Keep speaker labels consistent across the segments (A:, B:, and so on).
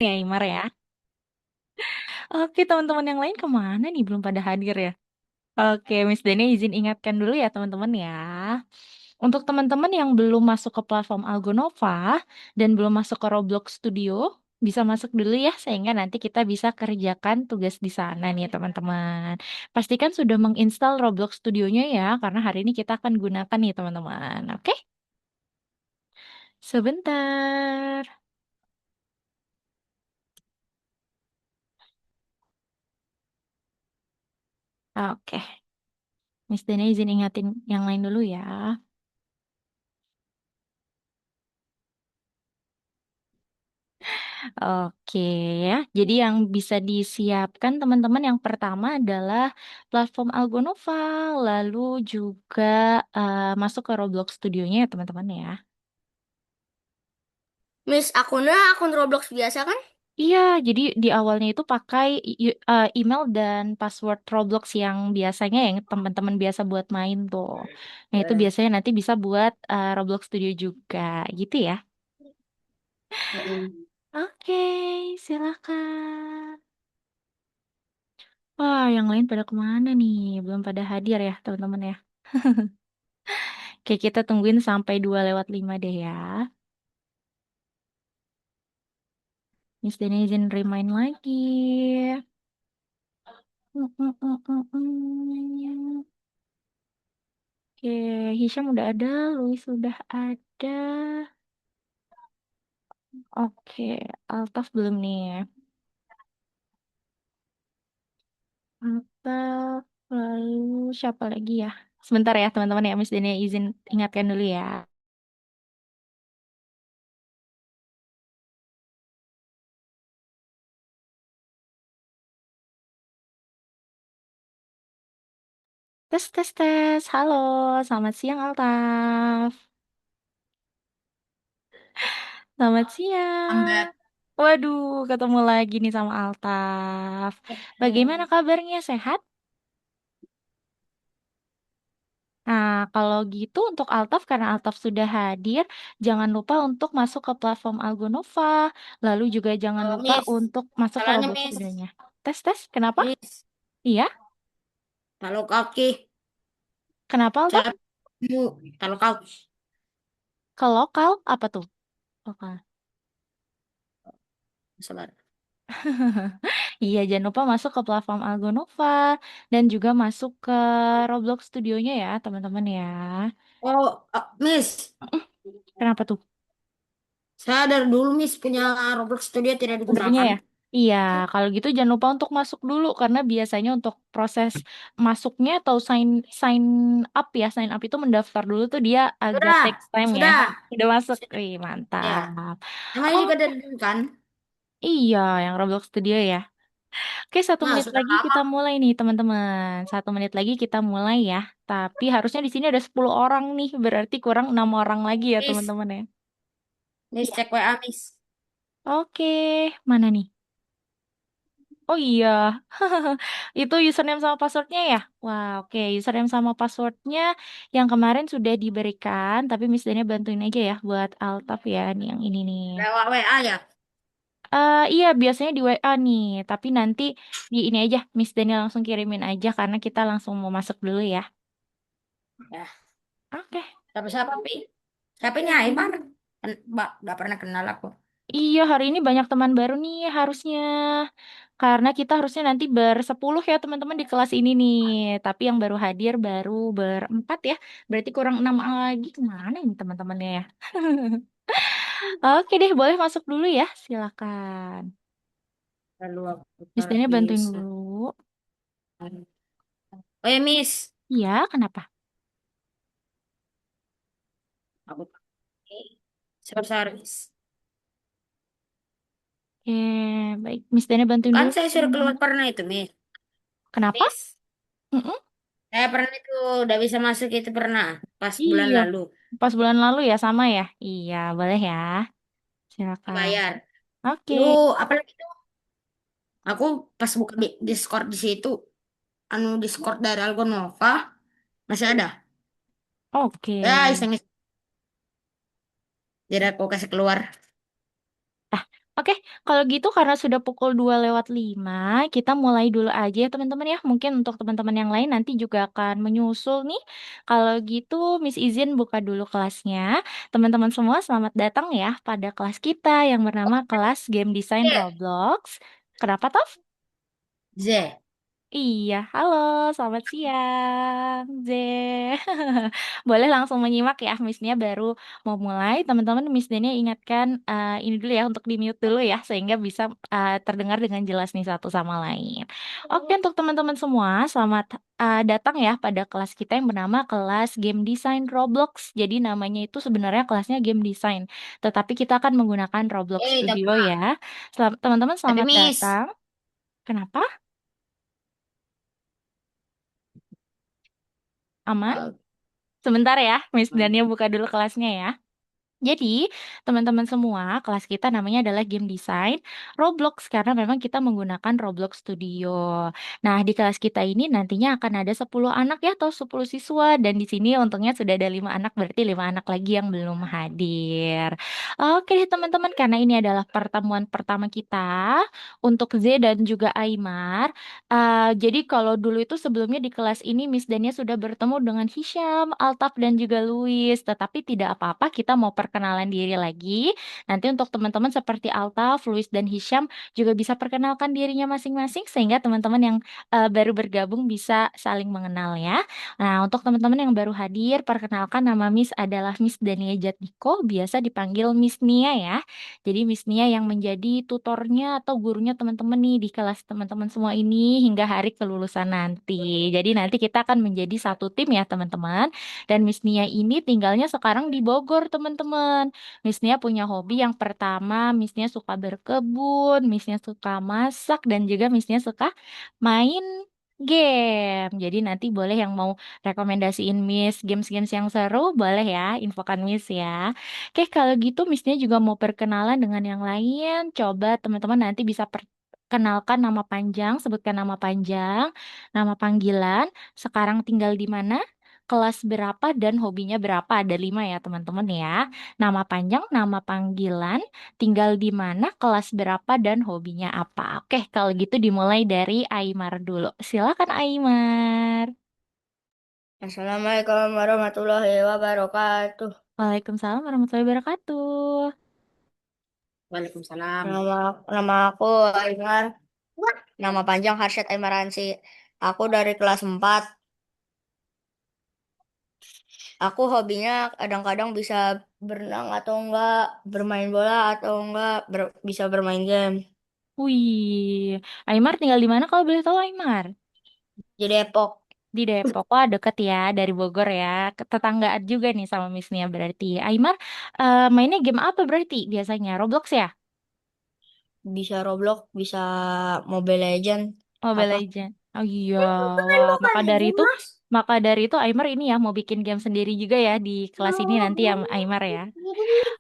A: Ya, Imar ya. Oke, teman-teman yang lain kemana nih? Belum pada hadir ya? Oke, Miss Dani izin ingatkan dulu ya teman-teman ya. Untuk teman-teman yang belum masuk ke platform Algonova dan belum masuk ke Roblox Studio, bisa masuk dulu ya sehingga nanti kita bisa kerjakan tugas di sana nih teman-teman. Pastikan sudah menginstal Roblox Studionya ya, karena hari ini kita akan gunakan nih teman-teman. Oke? Sebentar. Oke, Miss Dani izin ingatin yang lain dulu ya. Oke ya, jadi yang bisa disiapkan teman-teman yang pertama adalah platform Algonova, lalu juga masuk ke Roblox Studionya ya teman-teman ya.
B: Miss, akunnya akun Roblox biasa kan?
A: Iya, jadi di awalnya itu pakai email dan password Roblox yang biasanya yang teman-teman biasa buat main tuh. Nah itu biasanya nanti bisa buat Roblox Studio juga, gitu ya.
B: Mm-mm.
A: Oke, silakan. Wah, yang lain pada kemana nih? Belum pada hadir ya, teman-teman ya. Oke, kita tungguin sampai 2:05 deh ya. Miss Deni izin remind lagi. Mm, mm, mm, mm, mm. Oke, Hisham udah ada, Louis udah ada. Oke, Altaf belum nih. Altaf, lalu siapa lagi ya? Sebentar ya, teman-teman ya. Miss Deni izin ingatkan dulu ya. Tes, tes, tes. Halo, selamat siang Altaf. Selamat siang.
B: Lambat.
A: Waduh, ketemu lagi nih sama Altaf. Bagaimana kabarnya? Sehat? Nah, kalau gitu untuk Altaf, karena Altaf sudah hadir, jangan lupa untuk masuk ke platform Algonova. Lalu juga jangan lupa
B: Miss,
A: untuk masuk ke
B: salahnya
A: Roblox
B: Miss.
A: Studionya. Tes, tes. Kenapa?
B: Miss,
A: Iya.
B: kalau kaki,
A: Kenapa Altaf?
B: saya mau kalau kaki.
A: Ke lokal? Apa tuh? Lokal.
B: Sabar.
A: Iya, jangan lupa masuk ke platform Algonova dan juga masuk ke Roblox Studionya ya, teman-teman ya.
B: Oh, Miss,
A: Kenapa tuh?
B: saya dari dulu Miss punya Roblox Studio tidak
A: Udah punya
B: digunakan.
A: ya? Iya, kalau gitu jangan lupa untuk masuk dulu karena biasanya untuk proses masuknya atau sign sign sign up itu mendaftar dulu tuh dia agak
B: Sudah,
A: takes time ya.
B: sudah.
A: Udah masuk,
B: Sudah.
A: wih
B: Ya,
A: mantap.
B: namanya juga
A: Oke,
B: dari dulu kan?
A: iya yang Roblox Studio ya. Oke, satu
B: Nah,
A: menit
B: sudah
A: lagi kita
B: lama.
A: mulai nih teman-teman. 1 menit lagi kita mulai ya. Tapi harusnya di sini ada 10 orang nih, berarti kurang 6 orang lagi ya
B: Miss,
A: teman-teman ya.
B: Miss
A: Iya.
B: cek WA Miss.
A: Oke, mana nih? Oh iya, itu username sama passwordnya ya? Wah, oke. Username sama passwordnya yang kemarin sudah diberikan, tapi Miss Dania bantuin aja ya buat Altaf ya, nih yang ini nih.
B: Lewat WA ya.
A: Iya, biasanya di WA nih, tapi nanti di ini aja, Miss Dania langsung kirimin aja karena kita langsung mau masuk dulu ya.
B: Ya,
A: Oke.
B: tapi siapa nyai Bar? Kan, Mbak, nggak pernah kenal aku.
A: Iya, hari ini banyak teman baru nih harusnya. Karena kita harusnya nanti bersepuluh ya teman-teman di kelas ini nih. Tapi yang baru hadir baru berempat ya. Berarti kurang 6 lagi. Kemana ini teman-temannya ya? Oke deh, boleh masuk dulu ya. Silakan.
B: Lalu aku
A: Misalnya
B: tadi
A: bantuin dulu.
B: Oh ya Miss,
A: Iya, kenapa?
B: aku pakai sebesar Miss.
A: Oke, baik. Miss Dana bantuin
B: Kan
A: dulu.
B: saya suruh keluar pernah itu Miss.
A: Kenapa?
B: Miss,
A: Mm-mm.
B: saya pernah itu udah bisa masuk itu pernah pas bulan
A: Iya,
B: lalu
A: pas bulan lalu ya sama ya. Iya, boleh ya. Silakan.
B: bayar.
A: Oke.
B: Itu apalagi itu? Aku pas buka Discord di situ, anu Discord dari Algonova masih ada.
A: Oke.
B: Ya iseng jadi aku kasih keluar.
A: Oke, kalau gitu karena sudah pukul 2:05, kita mulai dulu aja ya teman-teman ya. Mungkin untuk teman-teman yang lain nanti juga akan menyusul nih. Kalau gitu, Miss izin buka dulu kelasnya. Teman-teman semua selamat datang ya pada kelas kita yang bernama kelas Game Design
B: Z.
A: Roblox. Kenapa toh?
B: Z.
A: Iya, halo, selamat siang, Z. Boleh langsung menyimak ya, Miss Nia baru mau mulai. Teman-teman, Miss Nia ingatkan ini dulu ya, untuk di-mute dulu ya, sehingga bisa terdengar dengan jelas nih satu sama lain. Oke, untuk teman-teman semua, selamat datang ya pada kelas kita yang bernama kelas Game Design Roblox. Jadi namanya itu sebenarnya kelasnya Game Design, tetapi kita akan menggunakan Roblox
B: Tapi
A: Studio ya. Teman-teman,
B: tapi
A: selamat
B: Miss.
A: datang. Kenapa? Aman?
B: Uh,
A: Sebentar ya, Miss Dania buka dulu kelasnya ya. Jadi, teman-teman semua, kelas kita namanya adalah Game Design Roblox karena memang kita menggunakan Roblox Studio. Nah, di kelas kita ini nantinya akan ada 10 anak ya atau 10 siswa dan di sini untungnya sudah ada 5 anak berarti 5 anak lagi yang belum hadir. Oke, teman-teman, karena ini adalah pertemuan pertama kita untuk Z dan juga Aymar. Jadi kalau dulu itu sebelumnya di kelas ini Miss Dania sudah bertemu dengan Hisham, Altaf dan juga Luis. Tetapi tidak apa-apa, kita mau perkenalan diri lagi. Nanti untuk teman-teman seperti Altaf, Luis dan Hisham juga bisa perkenalkan dirinya masing-masing sehingga teman-teman yang baru bergabung bisa saling mengenal ya. Nah, untuk teman-teman yang baru hadir, perkenalkan nama Miss adalah Miss Dania Jatniko, biasa dipanggil Miss Nia ya. Jadi Miss Nia yang menjadi tutornya atau gurunya teman-teman nih di kelas teman-teman semua ini hingga hari kelulusan nanti. Jadi nanti kita akan menjadi satu tim ya teman-teman. Dan Miss Nia ini tinggalnya sekarang di Bogor teman-teman. Miss Nia punya hobi yang pertama, Miss Nia suka berkebun, Miss Nia suka masak, dan juga Miss Nia suka main game. Jadi nanti boleh yang mau rekomendasiin Miss games-games yang seru, boleh ya, infokan Miss ya. Oke, kalau gitu Missnya juga mau perkenalan dengan yang lain. Coba teman-teman nanti bisa perkenalkan nama panjang, sebutkan nama panjang, nama panggilan, sekarang tinggal di mana, kelas berapa, dan hobinya berapa. Ada 5 ya teman-teman ya. Nama panjang, nama panggilan, tinggal di mana, kelas berapa, dan hobinya apa. Oke, kalau gitu dimulai dari Aymar dulu. Silakan Aymar.
B: Assalamualaikum warahmatullahi wabarakatuh.
A: Waalaikumsalam warahmatullahi wabarakatuh.
B: Waalaikumsalam. Nama aku Aymar. Nama panjang Harsyad Aimaransi. Aku dari kelas 4. Aku hobinya kadang-kadang bisa berenang atau enggak, bermain bola atau enggak, bisa bermain game.
A: Wih, Aymar tinggal di mana kalau boleh tahu Aymar?
B: Di Depok.
A: Di Depok, wah deket ya dari Bogor ya. Tetanggaan juga nih sama Miss Nia berarti. Aymar mainnya game apa berarti biasanya? Roblox ya?
B: Bisa Roblox, bisa Mobile Legend.
A: Mobile
B: Apa?
A: Legends. Oh iya,
B: Bukan
A: wah
B: Mobile Legend, Mas.
A: maka dari itu Aymar ini ya mau bikin game sendiri juga ya di kelas ini nanti ya Aymar ya.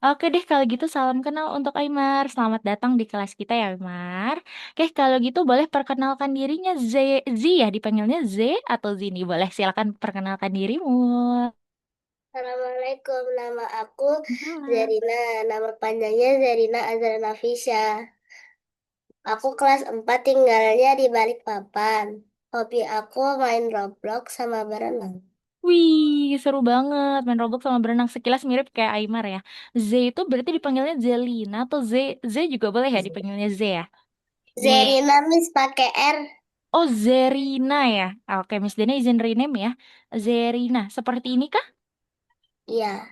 A: Oke deh kalau gitu salam kenal untuk Aymar. Selamat datang di kelas kita ya Aymar. Oke kalau gitu boleh perkenalkan dirinya Z ya dipanggilnya Z atau Zini. Boleh silakan perkenalkan dirimu.
B: Assalamualaikum, nama aku
A: Halo.
B: Zerina, nama panjangnya Zerina Azra Nafisya. Aku kelas 4 tinggalnya di Balikpapan. Hobi aku main Roblox sama berenang.
A: Wih, seru banget main Roblox sama berenang sekilas mirip kayak Aymar ya. Z itu berarti dipanggilnya Zelina atau Z juga boleh ya dipanggilnya Z ya. Nih,
B: Zerina Miss pakai R.
A: oh Zerina ya. Oke, Miss Dena izin rename ya. Zerina, seperti ini kah?
B: Iya.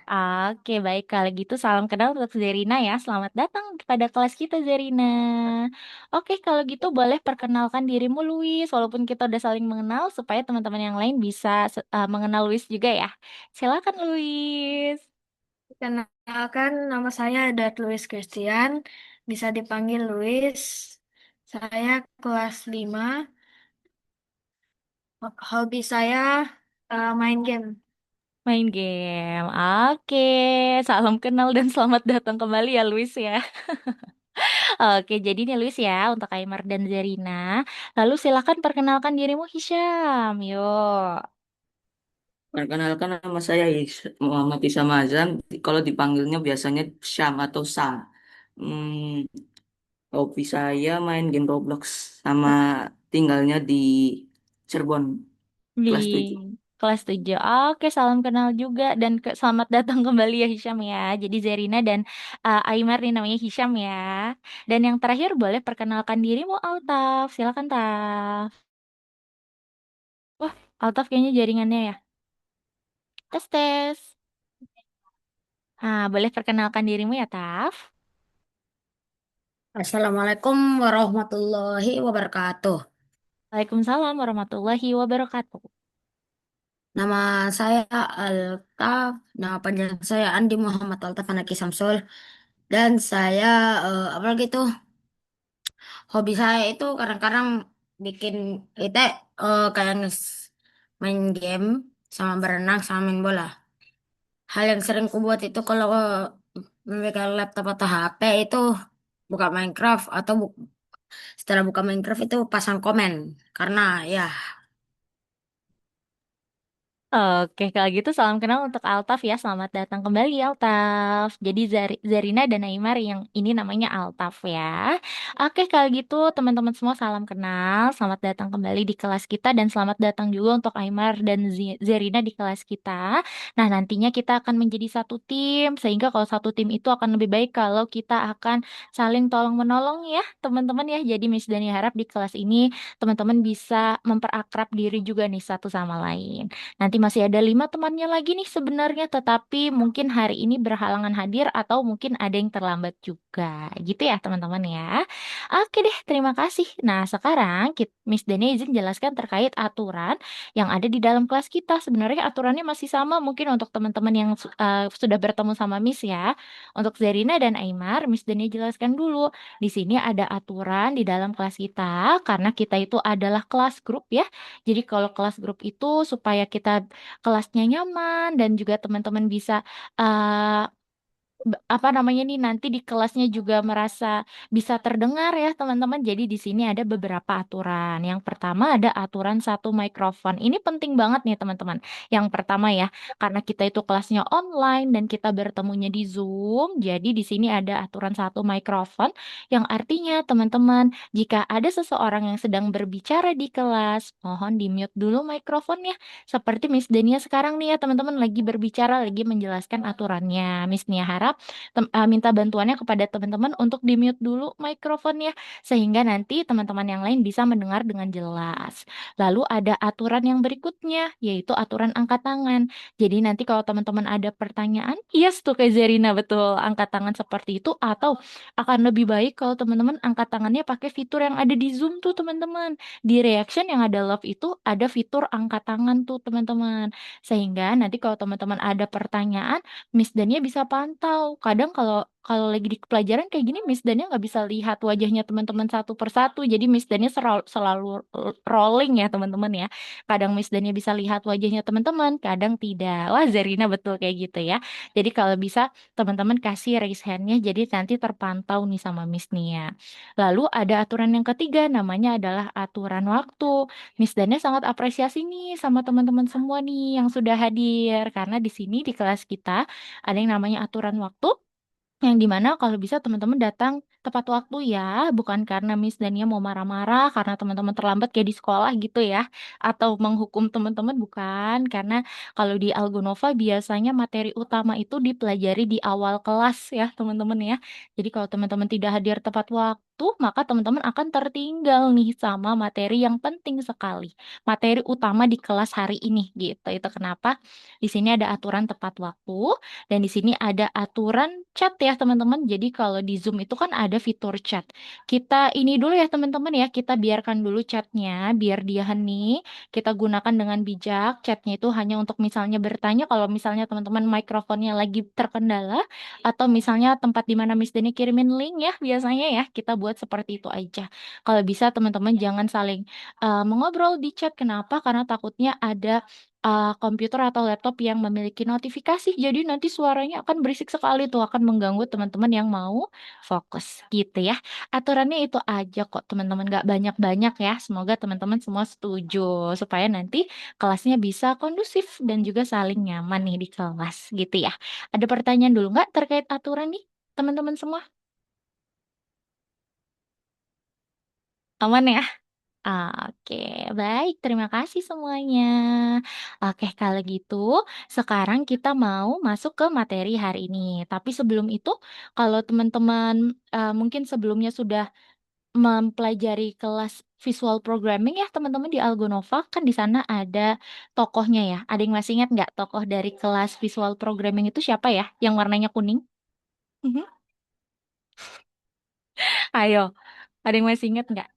A: Oke, baik kalau gitu salam kenal untuk Zerina ya. Selamat datang pada kelas kita Zerina. Oke, kalau gitu boleh perkenalkan dirimu Luis, walaupun kita udah saling mengenal supaya teman-teman yang lain bisa mengenal Luis juga ya. Silakan Luis.
B: Kenalkan, nama saya Dart Luis Christian, bisa dipanggil Luis. Saya kelas 5. Hobi saya main game.
A: Main game. Oke, salam kenal dan selamat datang kembali ya Luis ya. Oke, jadi nih Luis ya untuk Aymar dan Zerina. Lalu silakan perkenalkan dirimu Hisham. Yuk.
C: Perkenalkan nama saya Muhammad Isam Azam. Kalau dipanggilnya biasanya Syam atau Sam. Hmm, Hobi saya main game Roblox sama tinggalnya di Cirebon
A: Di
C: kelas 7.
A: kelas 7. Oke, salam kenal juga dan selamat datang kembali ya Hisham ya. Jadi Zerina dan Aimar nih namanya Hisham ya. Dan yang terakhir boleh perkenalkan dirimu Altaf. Silakan Taf. Wah, Altaf kayaknya jaringannya ya. Tes tes. Boleh perkenalkan dirimu ya Taf.
D: Assalamualaikum warahmatullahi wabarakatuh.
A: Waalaikumsalam warahmatullahi wabarakatuh.
D: Nama saya Altaf, nama panjang saya Andi Muhammad Altaf Anaki Samsul. Dan saya, apa lagi tuh, hobi saya itu kadang-kadang bikin, kita kayak main game, sama berenang, sama main bola. Hal yang sering kubuat itu kalau memegang laptop atau HP itu buka Minecraft atau setelah buka Minecraft itu pasang komen. Karena ya.
A: Oke, kalau gitu salam kenal untuk Altaf ya. Selamat datang kembali Altaf. Jadi Zarina dan Aimar yang ini namanya Altaf ya. Oke, kalau gitu teman-teman semua salam kenal. Selamat datang kembali di kelas kita dan selamat datang juga untuk Aimar dan Zarina di kelas kita. Nah, nantinya kita akan menjadi satu tim sehingga kalau satu tim itu akan lebih baik kalau kita akan saling tolong menolong ya, teman-teman ya. Jadi Miss Dani harap di kelas ini teman-teman bisa memperakrab diri juga nih satu sama lain. Nanti masih ada 5 temannya lagi nih sebenarnya, tetapi mungkin hari ini berhalangan hadir atau mungkin ada yang terlambat juga. Gitu ya teman-teman ya. Oke deh, terima kasih. Nah sekarang Miss Dani izin jelaskan terkait aturan yang ada di dalam kelas kita. Sebenarnya aturannya masih sama mungkin untuk teman-teman yang sudah bertemu sama Miss ya. Untuk Zerina dan Aimar, Miss Dani jelaskan dulu. Di sini ada aturan di dalam kelas kita karena kita itu adalah kelas grup ya. Jadi kalau kelas grup itu supaya kita kelasnya nyaman dan juga teman-teman bisa eh, apa namanya nih nanti di kelasnya juga merasa bisa terdengar ya teman-teman. Jadi di sini ada beberapa aturan. Yang pertama ada aturan satu mikrofon. Ini penting banget nih teman-teman. Yang pertama ya, karena kita itu kelasnya online dan kita bertemunya di Zoom. Jadi di sini ada aturan satu mikrofon yang artinya teman-teman jika ada seseorang yang sedang berbicara di kelas, mohon di-mute dulu mikrofonnya. Seperti Miss Dania sekarang nih ya teman-teman lagi berbicara, lagi menjelaskan aturannya. Miss Nia harap minta bantuannya kepada teman-teman untuk di-mute dulu mikrofonnya sehingga nanti teman-teman yang lain bisa mendengar dengan jelas. Lalu ada aturan yang berikutnya yaitu aturan angkat tangan. Jadi nanti kalau teman-teman ada pertanyaan, yes tuh kayak Zerina betul angkat tangan seperti itu atau akan lebih baik kalau teman-teman angkat tangannya pakai fitur yang ada di Zoom tuh teman-teman. Di reaction yang ada love itu ada fitur angkat tangan tuh teman-teman. Sehingga nanti kalau teman-teman ada pertanyaan, Miss Dania bisa pantau. Kadang kalau kalau lagi di pelajaran kayak gini, Miss Dania nggak bisa lihat wajahnya teman-teman satu persatu. Jadi Miss Dania selalu rolling ya teman-teman ya. Kadang Miss Dania bisa lihat wajahnya teman-teman, kadang tidak. Wah, Zarina betul kayak gitu ya. Jadi kalau bisa teman-teman kasih raise hand-nya, jadi nanti terpantau nih sama Miss Nia. Lalu ada aturan yang ketiga, namanya adalah aturan waktu. Miss Dania sangat apresiasi nih sama teman-teman semua nih yang sudah hadir. Karena di sini di kelas kita ada yang namanya aturan waktu yang dimana kalau bisa teman-teman datang tepat waktu ya, bukan karena Miss Dania mau marah-marah karena teman-teman terlambat kayak di sekolah gitu ya, atau menghukum teman-teman bukan, karena kalau di Algonova biasanya materi utama itu dipelajari di awal kelas ya teman-teman ya. Jadi kalau teman-teman tidak hadir tepat waktu, maka teman-teman akan tertinggal nih sama materi yang penting sekali, materi utama di kelas hari ini gitu. Itu kenapa di sini ada aturan tepat waktu. Dan di sini ada aturan chat ya teman-teman. Jadi kalau di Zoom itu kan ada fitur chat. Kita ini dulu ya teman-teman ya, kita biarkan dulu chatnya biar dia hening. Kita gunakan dengan bijak. Chatnya itu hanya untuk misalnya bertanya kalau misalnya teman-teman mikrofonnya lagi terkendala atau misalnya tempat di mana Miss Deni kirimin link ya biasanya ya kita buat seperti itu aja. Kalau bisa teman-teman jangan saling mengobrol di chat. Kenapa? Karena takutnya ada komputer atau laptop yang memiliki notifikasi. Jadi nanti suaranya akan berisik sekali tuh, akan mengganggu teman-teman yang mau fokus gitu ya. Aturannya itu aja kok teman-teman, gak banyak-banyak ya. Semoga teman-teman semua setuju supaya nanti kelasnya bisa kondusif dan juga saling nyaman nih di kelas gitu ya. Ada pertanyaan dulu nggak terkait aturan nih teman-teman semua? Aman ya? Oke, baik. Terima kasih semuanya. Oke, kalau gitu, sekarang kita mau masuk ke materi hari ini. Tapi sebelum itu, kalau teman-teman mungkin sebelumnya sudah mempelajari kelas visual programming ya, teman-teman di Algonova, kan di sana ada tokohnya ya. Ada yang masih ingat nggak tokoh dari kelas visual programming itu siapa ya? Yang warnanya kuning? Mhm. Ayo, ada yang masih ingat nggak?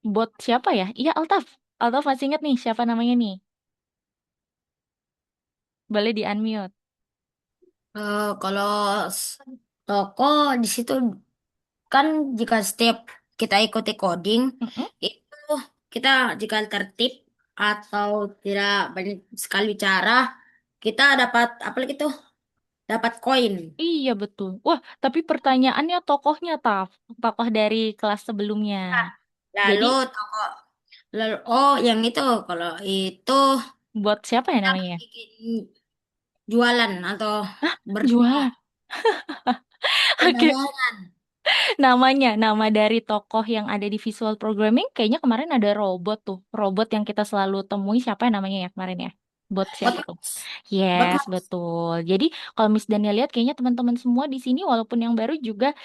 A: Bot siapa ya? Iya, Altaf. Altaf masih ingat nih siapa namanya nih? Boleh di-unmute.
D: Kalau s- toko di situ kan jika setiap kita ikuti coding
A: Mm-mm.
D: itu kita jika tertib atau tidak banyak sekali bicara kita dapat apa lagi tuh dapat koin.
A: Iya, betul. Wah, tapi pertanyaannya tokohnya, Taf. Tokoh dari kelas sebelumnya. Jadi,
D: Lalu toko lalu oh yang itu kalau itu
A: bot siapa ya
D: kita
A: namanya?
D: bikin jualan atau
A: Hah?
D: bertemu
A: Jualan. Oke.
D: perdagangan.
A: Namanya, nama dari tokoh yang ada di visual programming, kayaknya kemarin ada robot tuh. Robot yang kita selalu temui, siapa ya namanya ya kemarin ya? Bot siapa
D: Buat
A: tuh?
D: buat
A: Yes, betul. Jadi kalau Miss Dania lihat kayaknya teman-teman semua di sini walaupun yang baru juga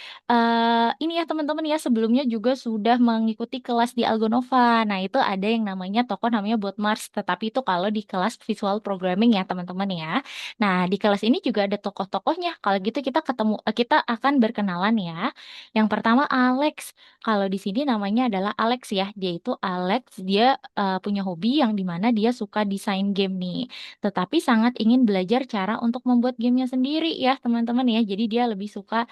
A: ini ya teman-teman ya sebelumnya juga sudah mengikuti kelas di Algonova. Nah, itu ada yang namanya tokoh namanya Bot Mars, tetapi itu kalau di kelas visual programming ya teman-teman ya. Nah, di kelas ini juga ada tokoh-tokohnya. Kalau gitu kita akan berkenalan ya. Yang pertama Alex. Kalau di sini namanya adalah Alex ya. Dia itu Alex, dia punya hobi yang dimana dia suka desain game nih. Tetapi sangat ingin belajar cara untuk membuat gamenya sendiri ya teman-teman ya. Jadi dia lebih suka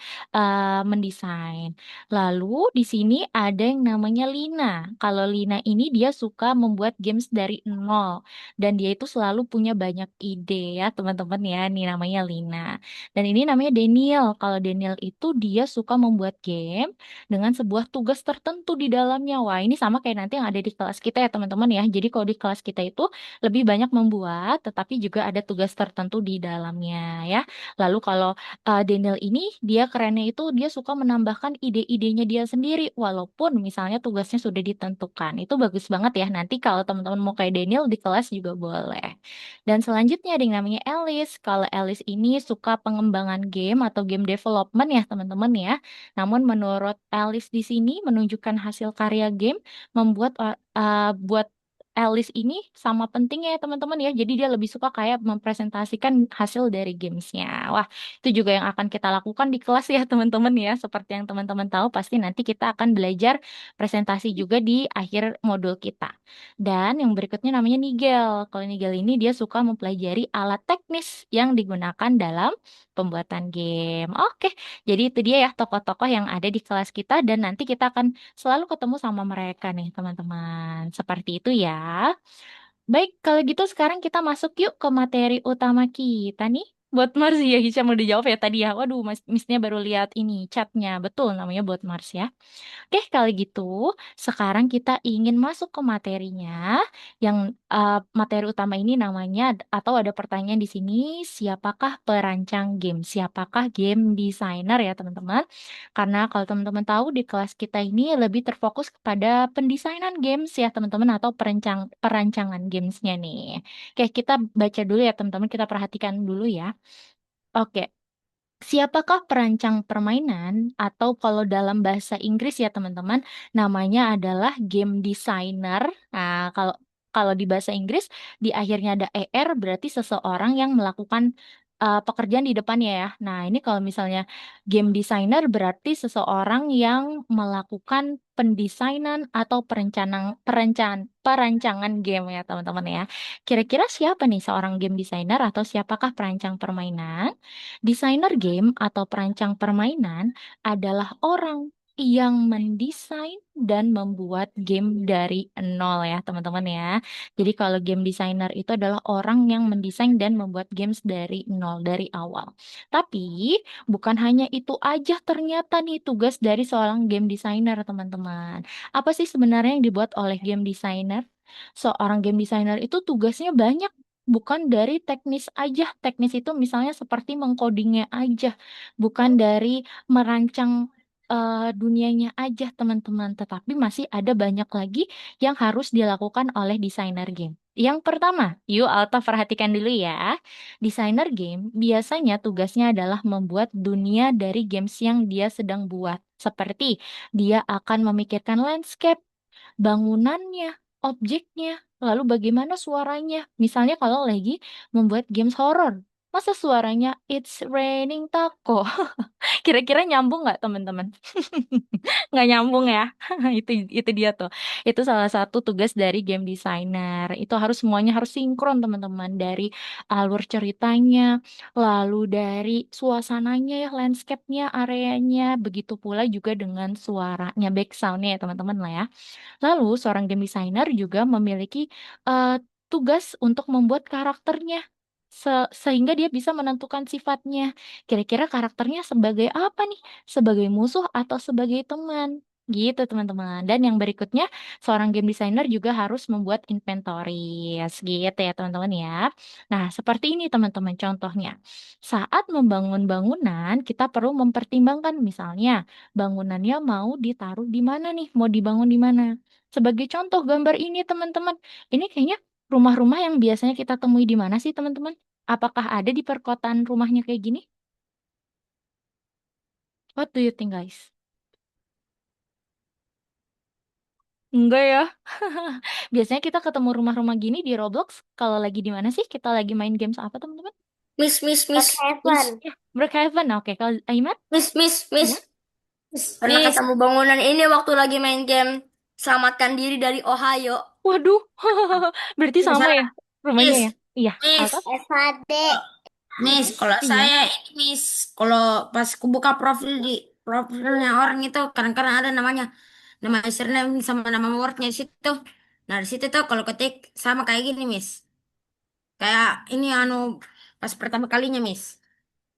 A: mendesain. Lalu di sini ada yang namanya Lina. Kalau Lina ini dia suka membuat games dari nol. Dan dia itu selalu punya banyak ide ya teman-teman ya. Ini namanya Lina. Dan ini namanya Daniel. Kalau Daniel itu dia suka membuat game dengan sebuah tugas tertentu di dalamnya. Wah, ini sama kayak nanti yang ada di kelas kita ya teman-teman ya. Jadi kalau di kelas kita itu lebih banyak membuat, tetapi juga ada tugas tertentu di dalamnya ya. Lalu kalau Daniel ini dia kerennya itu dia suka menambahkan ide-idenya dia sendiri, walaupun misalnya tugasnya sudah ditentukan. Itu bagus banget ya. Nanti kalau teman-teman mau kayak Daniel di kelas juga boleh. Dan selanjutnya ada yang namanya Alice. Kalau Alice ini suka pengembangan game atau game development ya teman-teman ya. Namun menurut Alice di sini menunjukkan hasil karya game membuat buat Alice ini sama pentingnya ya teman-teman ya. Jadi dia lebih suka kayak mempresentasikan hasil dari gamesnya. Wah, itu juga yang akan kita lakukan di kelas ya teman-teman ya. Seperti yang teman-teman tahu pasti nanti kita akan belajar presentasi juga di akhir modul kita. Dan yang berikutnya namanya Nigel. Kalau Nigel ini dia suka mempelajari alat teknis yang digunakan dalam pembuatan game. Oke, jadi itu dia ya tokoh-tokoh yang ada di kelas kita dan nanti kita akan selalu ketemu sama mereka nih teman-teman. Seperti itu ya. Baik, kalau gitu sekarang kita masuk yuk ke materi utama kita nih. Buat Mars ya, Hisham udah jawab ya tadi ya. Waduh, Miss-nya baru lihat ini chatnya. Betul namanya buat Mars ya. Oke, kalau gitu, sekarang kita ingin masuk ke materinya. Yang materi utama ini namanya atau ada pertanyaan di sini, siapakah perancang game? Siapakah game designer ya, teman-teman? Karena kalau teman-teman tahu di kelas kita ini lebih terfokus kepada pendesainan games ya, teman-teman, atau perancangan gamesnya nih. Oke, kita baca dulu ya, teman-teman. Kita perhatikan dulu ya. Oke. Siapakah perancang permainan atau kalau dalam bahasa Inggris ya teman-teman namanya adalah game designer. Nah, kalau kalau di bahasa Inggris di akhirnya ada er berarti seseorang yang melakukan pekerjaan di depannya ya. Nah, ini kalau misalnya game designer berarti seseorang yang melakukan pendesainan atau perancangan game ya teman-teman ya. Kira-kira siapa nih seorang game designer atau siapakah perancang permainan? Desainer game atau perancang permainan adalah orang yang mendesain dan membuat game dari nol ya, teman-teman ya. Jadi kalau game designer itu adalah orang yang mendesain dan membuat games dari nol, dari awal. Tapi bukan hanya itu aja ternyata nih tugas dari seorang game designer, teman-teman. Apa sih sebenarnya yang dibuat oleh game designer? Seorang game designer itu tugasnya banyak, bukan dari teknis aja. Teknis itu misalnya seperti mengcodingnya aja, bukan dari merancang. dunianya aja teman-teman, tetapi masih ada banyak lagi yang harus dilakukan oleh desainer game. Yang pertama, yuk Alta perhatikan dulu ya. Desainer game biasanya tugasnya adalah membuat dunia dari games yang dia sedang buat. Seperti dia akan memikirkan landscape, bangunannya, objeknya, lalu bagaimana suaranya. Misalnya kalau lagi membuat games horror, masa suaranya It's Raining Taco? Kira-kira nyambung nggak teman-teman? Nggak nyambung ya. Itu dia tuh. Itu salah satu tugas dari game designer. Itu harus semuanya harus sinkron teman-teman, dari alur ceritanya, lalu dari suasananya ya, landscape-nya, areanya, begitu pula juga dengan suaranya, background-nya ya teman-teman lah ya. Lalu seorang game designer juga memiliki tugas untuk membuat karakternya sehingga dia bisa menentukan sifatnya. Kira-kira karakternya sebagai apa nih? Sebagai musuh atau sebagai teman? Gitu teman-teman. Dan yang berikutnya, seorang game designer juga harus membuat inventories. Gitu ya teman-teman ya. Nah, seperti ini teman-teman contohnya. Saat membangun bangunan, kita perlu mempertimbangkan misalnya bangunannya mau ditaruh di mana nih? Mau dibangun di mana? Sebagai contoh gambar ini teman-teman. Ini kayaknya rumah-rumah yang biasanya kita temui di mana sih teman-teman? Apakah ada di perkotaan rumahnya kayak gini? What do you think, guys? Enggak ya. Biasanya kita ketemu rumah-rumah gini di Roblox kalau lagi di mana sih? Kita lagi main games apa, teman-teman?
D: Miss, miss, miss, miss,
B: Brookhaven.
A: Ya, Brookhaven. Oke, kalau Aiman?
D: miss, miss, miss.
A: Ya.
D: Pernah
B: Miss,
D: ketemu bangunan ini waktu lagi main game Selamatkan Diri dari Ohio.
A: Waduh. Berarti
D: Di
A: sama
D: sana,
A: ya rumahnya
D: Miss,
A: ya? Iya,
D: Miss,
A: Alta?
B: FHD.
D: Miss. Kalau
A: Iya.
D: saya ini Miss, kalau pas ku buka profil di profilnya orang itu kadang-kadang ada namanya, nama username sama nama wordnya di situ. Nah di situ tuh kalau ketik sama kayak gini Miss. Kayak ini pas pertama kalinya Miss.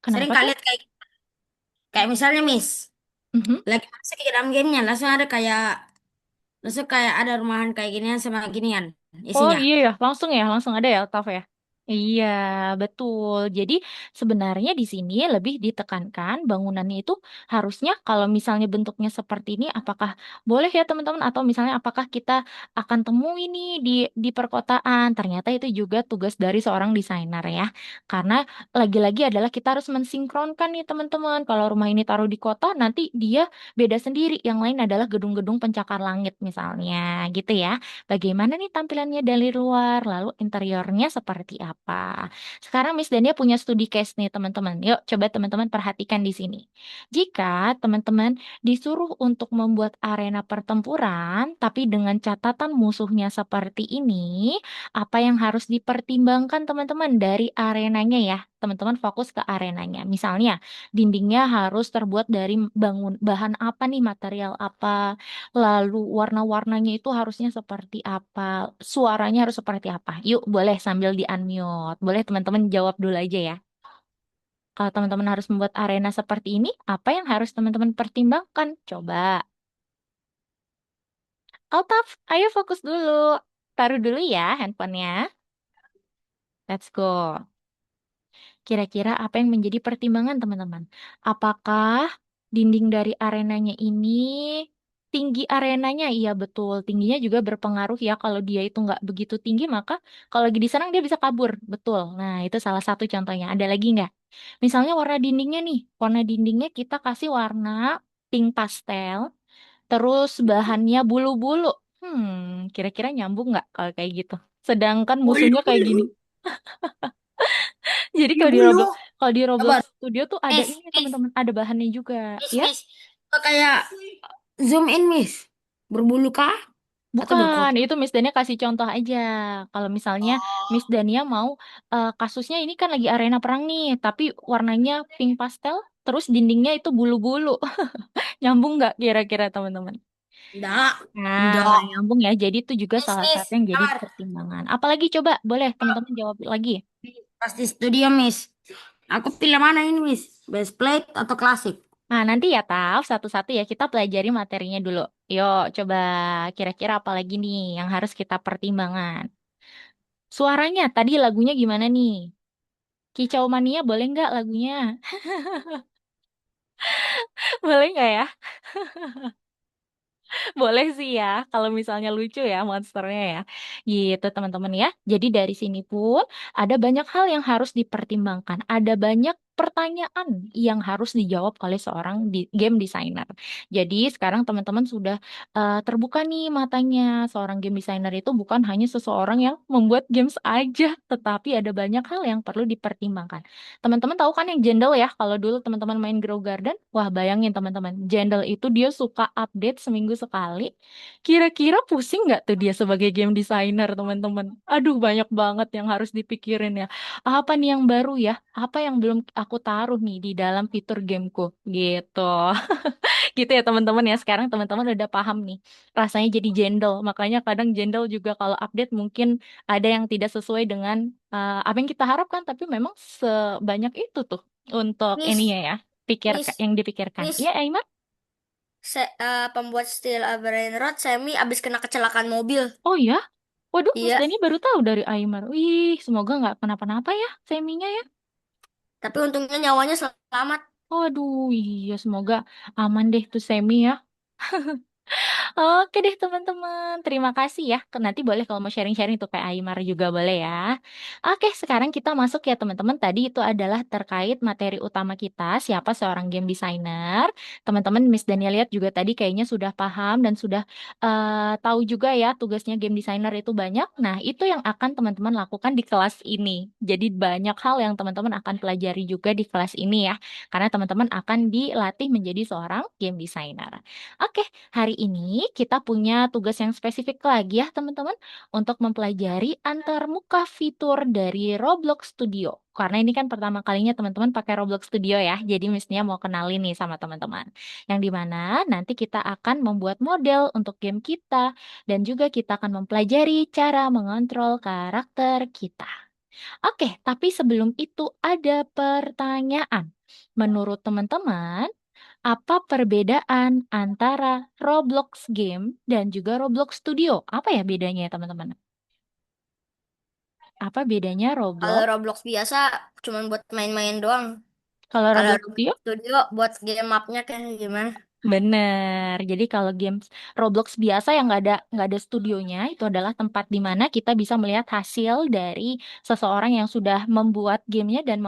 D: Sering
A: Kenapa tuh?
D: kalian kayak misalnya Miss
A: Mhm.
D: lagi masuk ke dalam gamenya langsung kayak ada rumahan kayak ginian sama ginian
A: Oh
D: isinya.
A: iya ya, langsung ada ya, Taf ya. Iya, betul. Jadi sebenarnya di sini lebih ditekankan bangunannya itu harusnya kalau misalnya bentuknya seperti ini, apakah boleh ya teman-teman? Atau misalnya apakah kita akan temui nih di perkotaan? Ternyata itu juga tugas dari seorang desainer ya. Karena lagi-lagi adalah kita harus mensinkronkan nih teman-teman. Kalau rumah ini taruh di kota, nanti dia beda sendiri. Yang lain adalah gedung-gedung pencakar langit misalnya, gitu ya. Bagaimana nih tampilannya dari luar, lalu interiornya seperti apa. Sekarang Miss Dania punya studi case nih teman-teman. Yuk coba teman-teman perhatikan di sini. Jika teman-teman disuruh untuk membuat arena pertempuran, tapi dengan catatan musuhnya seperti ini, apa yang harus dipertimbangkan teman-teman dari arenanya ya? Teman-teman fokus ke arenanya. Misalnya, dindingnya harus terbuat dari bahan apa nih, material apa, lalu warna-warnanya itu harusnya seperti apa, suaranya harus seperti apa. Yuk, boleh sambil di-unmute. Boleh teman-teman jawab dulu aja ya. Kalau teman-teman harus membuat arena seperti ini, apa yang harus teman-teman pertimbangkan? Coba. Altaf, ayo fokus dulu. Taruh dulu ya handphonenya. Let's go. Kira-kira apa yang menjadi pertimbangan teman-teman? Apakah dinding dari arenanya ini tinggi arenanya? Iya betul, tingginya juga berpengaruh ya. Kalau dia itu nggak begitu tinggi, maka kalau lagi diserang dia bisa kabur. Betul. Nah, itu salah satu contohnya. Ada lagi nggak? Misalnya warna dindingnya nih. Warna dindingnya kita kasih warna pink pastel, terus bahannya bulu-bulu. Kira-kira nyambung nggak kalau kayak gitu? Sedangkan
D: Bulu,
A: musuhnya kayak gini.
D: bulu,
A: Jadi
D: bulu, bulu.
A: kalau di Roblox
D: Coba,
A: Studio tuh ada
D: Miss,
A: ini
D: Miss,
A: teman-teman, ada bahannya juga,
D: Miss,
A: ya?
D: Miss. Kok kayak zoom in Miss. Berbulu kah? Atau
A: Bukan,
D: berkotak?
A: itu Miss Dania kasih contoh aja. Kalau misalnya Miss
D: Oh,
A: Dania mau kasusnya ini kan lagi arena perang nih, tapi warnanya pink pastel, terus dindingnya itu bulu-bulu. Nyambung nggak kira-kira teman-teman?
D: enggak.
A: Nah, nggak
D: Enggak.
A: nyambung ya. Jadi itu juga
D: Miss,
A: salah satu
D: Miss,
A: yang jadi
D: sabar.
A: pertimbangan. Apalagi coba, boleh teman-teman jawab lagi.
D: Pasti studio, Miss. Aku pilih mana ini, Miss? Best plate atau klasik?
A: Nah, nanti ya, Taf, satu-satu ya kita pelajari materinya dulu. Yuk, coba kira-kira apa lagi nih yang harus kita pertimbangkan. Suaranya, tadi lagunya gimana nih? Kicau Mania boleh nggak lagunya? Boleh nggak ya? Boleh sih ya, kalau misalnya lucu ya monsternya ya. Gitu teman-teman ya. Jadi dari sini pun ada banyak hal yang harus dipertimbangkan. Ada banyak pertanyaan yang harus dijawab oleh seorang game designer. Jadi sekarang teman-teman sudah terbuka nih matanya. Seorang game designer itu bukan hanya seseorang yang membuat games aja, tetapi ada banyak hal yang perlu dipertimbangkan. Teman-teman tahu kan yang Jendel ya, kalau dulu teman-teman main Grow Garden, wah bayangin teman-teman, Jendel itu dia suka update seminggu sekali. Kira-kira pusing nggak tuh dia sebagai game designer teman-teman? Aduh banyak banget yang harus dipikirin ya. Apa nih yang baru ya? Apa yang belum aku taruh nih di dalam fitur gameku? Gitu. Gitu ya teman-teman ya. Sekarang teman-teman udah paham nih. Rasanya jadi jendel. Makanya kadang jendel juga kalau update mungkin ada yang tidak sesuai dengan apa yang kita harapkan. Tapi memang sebanyak itu tuh untuk ininya
B: Miss,
A: ya. Pikir
B: Miss,
A: yang dipikirkan. Iya,
B: Miss,
A: Aiman?
B: pembuat Steel A Brain Rot, Semi abis kena kecelakaan mobil.
A: Oh ya? Waduh, Miss
B: Iya,
A: Dani baru tahu dari Aymar. Wih, semoga nggak kenapa-napa ya seminya ya.
B: tapi untungnya nyawanya selamat.
A: Waduh, iya semoga aman deh tuh semi ya. Oke deh teman-teman, terima kasih ya. Nanti boleh kalau mau sharing-sharing tuh kayak Aymar juga boleh ya. Oke, sekarang kita masuk ya teman-teman. Tadi itu adalah terkait materi utama kita, siapa seorang game designer. Teman-teman Miss Dania lihat juga tadi kayaknya sudah paham dan sudah tahu juga ya tugasnya game designer itu banyak. Nah, itu yang akan teman-teman lakukan di kelas ini. Jadi banyak hal yang teman-teman akan pelajari juga di kelas ini ya. Karena teman-teman akan dilatih menjadi seorang game designer. Oke, hari ini kita punya tugas yang spesifik lagi ya teman-teman untuk mempelajari antarmuka fitur dari Roblox Studio. Karena ini kan pertama kalinya teman-teman pakai Roblox Studio ya, jadi mestinya mau kenalin nih sama teman-teman. Yang dimana nanti kita akan membuat model untuk game kita dan juga kita akan mempelajari cara mengontrol karakter kita. Oke, tapi sebelum itu ada pertanyaan. Menurut teman-teman, apa perbedaan antara Roblox Game dan juga Roblox Studio? Apa ya bedanya ya teman-teman? Apa bedanya
B: Kalau
A: Roblox?
B: Roblox biasa cuma buat main-main doang.
A: Kalau
B: Kalau
A: Roblox
B: Roblox
A: Studio?
B: Studio buat game mapnya kan gimana?
A: Bener. Jadi kalau games Roblox biasa yang nggak ada studionya itu adalah tempat di mana kita bisa melihat hasil dari seseorang yang sudah membuat gamenya dan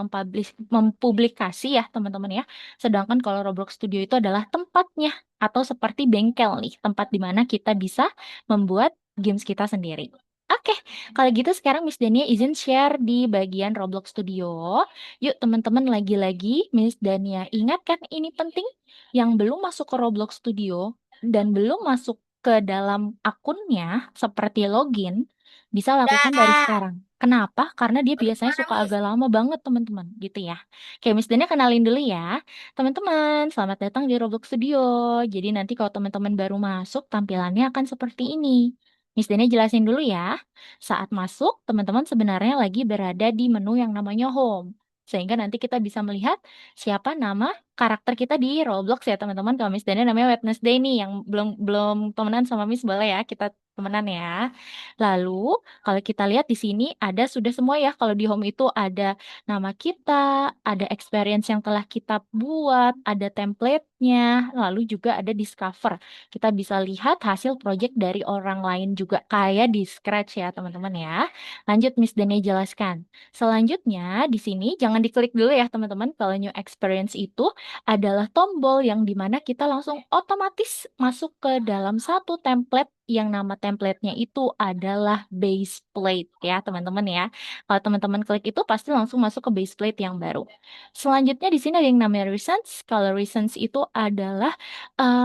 A: mempublikasi ya teman-teman ya. Sedangkan kalau Roblox Studio itu adalah tempatnya atau seperti bengkel nih, tempat di mana kita bisa membuat games kita sendiri. Oke, kalau gitu sekarang Miss Dania izin share di bagian Roblox Studio. Yuk teman-teman lagi-lagi Miss Dania ingatkan ini penting yang belum masuk ke Roblox Studio dan belum masuk ke dalam akunnya seperti login bisa lakukan dari
B: Dah,
A: sekarang. Kenapa? Karena dia
B: bagaimana
A: biasanya suka
B: Miss?
A: agak lama banget teman-teman gitu ya. Oke, Miss Dania kenalin dulu ya. Teman-teman, selamat datang di Roblox Studio. Jadi nanti kalau teman-teman baru masuk tampilannya akan seperti ini. Miss Dania jelasin dulu ya. Saat masuk, teman-teman sebenarnya lagi berada di menu yang namanya Home. Sehingga nanti kita bisa melihat siapa nama karakter kita di Roblox ya teman-teman. Kalau Miss Dani namanya Wednesday nih yang belum belum temenan sama Miss boleh ya kita temenan ya. Lalu kalau kita lihat di sini ada sudah semua ya. Kalau di home itu ada nama kita, ada experience yang telah kita buat, ada template-nya, lalu juga ada discover. Kita bisa lihat hasil project dari orang lain juga kayak di Scratch ya teman-teman ya. Lanjut Miss Dani jelaskan. Selanjutnya di sini jangan diklik dulu ya teman-teman. Kalau new experience itu adalah tombol yang dimana kita langsung otomatis masuk ke dalam satu template yang nama templatenya itu adalah base plate ya teman-teman ya. Kalau teman-teman klik itu pasti langsung masuk ke base plate yang baru. Selanjutnya di sini ada yang namanya recents. Kalau recents itu adalah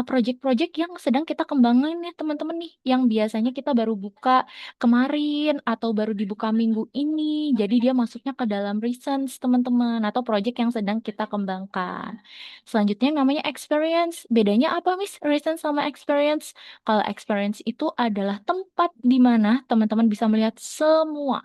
A: project-project yang sedang kita kembangin ya teman-teman nih, yang biasanya kita baru buka kemarin atau baru dibuka minggu ini. Jadi dia masuknya ke dalam recents teman-teman atau project yang sedang kita kembangkan. Selanjutnya yang namanya experience. Bedanya apa, Miss? Recent sama experience. Kalau experience itu adalah tempat di mana teman-teman bisa melihat semua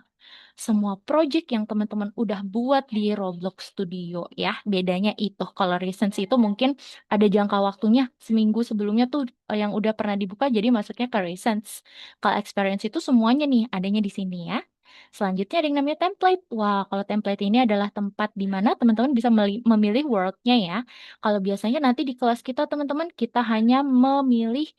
A: project yang teman-teman udah buat di Roblox Studio ya. Bedanya itu. Kalau recent itu mungkin ada jangka waktunya seminggu sebelumnya tuh yang udah pernah dibuka jadi masuknya ke recent. Kalau experience itu semuanya nih adanya di sini ya. Selanjutnya ada yang namanya template. Wah, kalau template ini adalah tempat di mana teman-teman bisa memilih word-nya ya. Kalau biasanya nanti di kelas kita teman-teman kita hanya memilih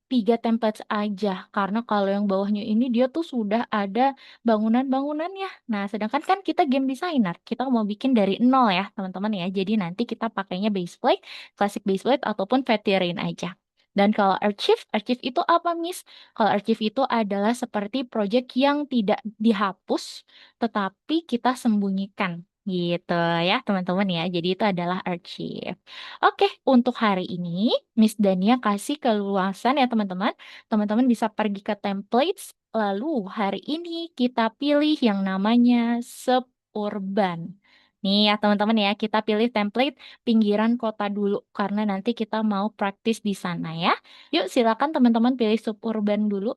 A: 3 templates aja. Karena kalau yang bawahnya ini dia tuh sudah ada bangunan-bangunannya. Nah, sedangkan kan kita game designer. Kita mau bikin dari nol ya teman-teman ya. Jadi nanti kita pakainya base plate, classic base plate, ataupun veteran aja. Dan kalau archive, archive itu apa, Miss? Kalau archive itu adalah seperti project yang tidak dihapus, tetapi kita sembunyikan. Gitu ya, teman-teman ya. Jadi itu adalah archive. Oke, untuk hari ini, Miss Dania kasih keluasan ya, teman-teman. Teman-teman bisa pergi ke templates, lalu hari ini kita pilih yang namanya suburban. Nih ya, teman-teman ya, kita pilih template pinggiran kota dulu, karena nanti kita mau praktis di sana ya. Yuk, silakan teman-teman pilih suburban dulu.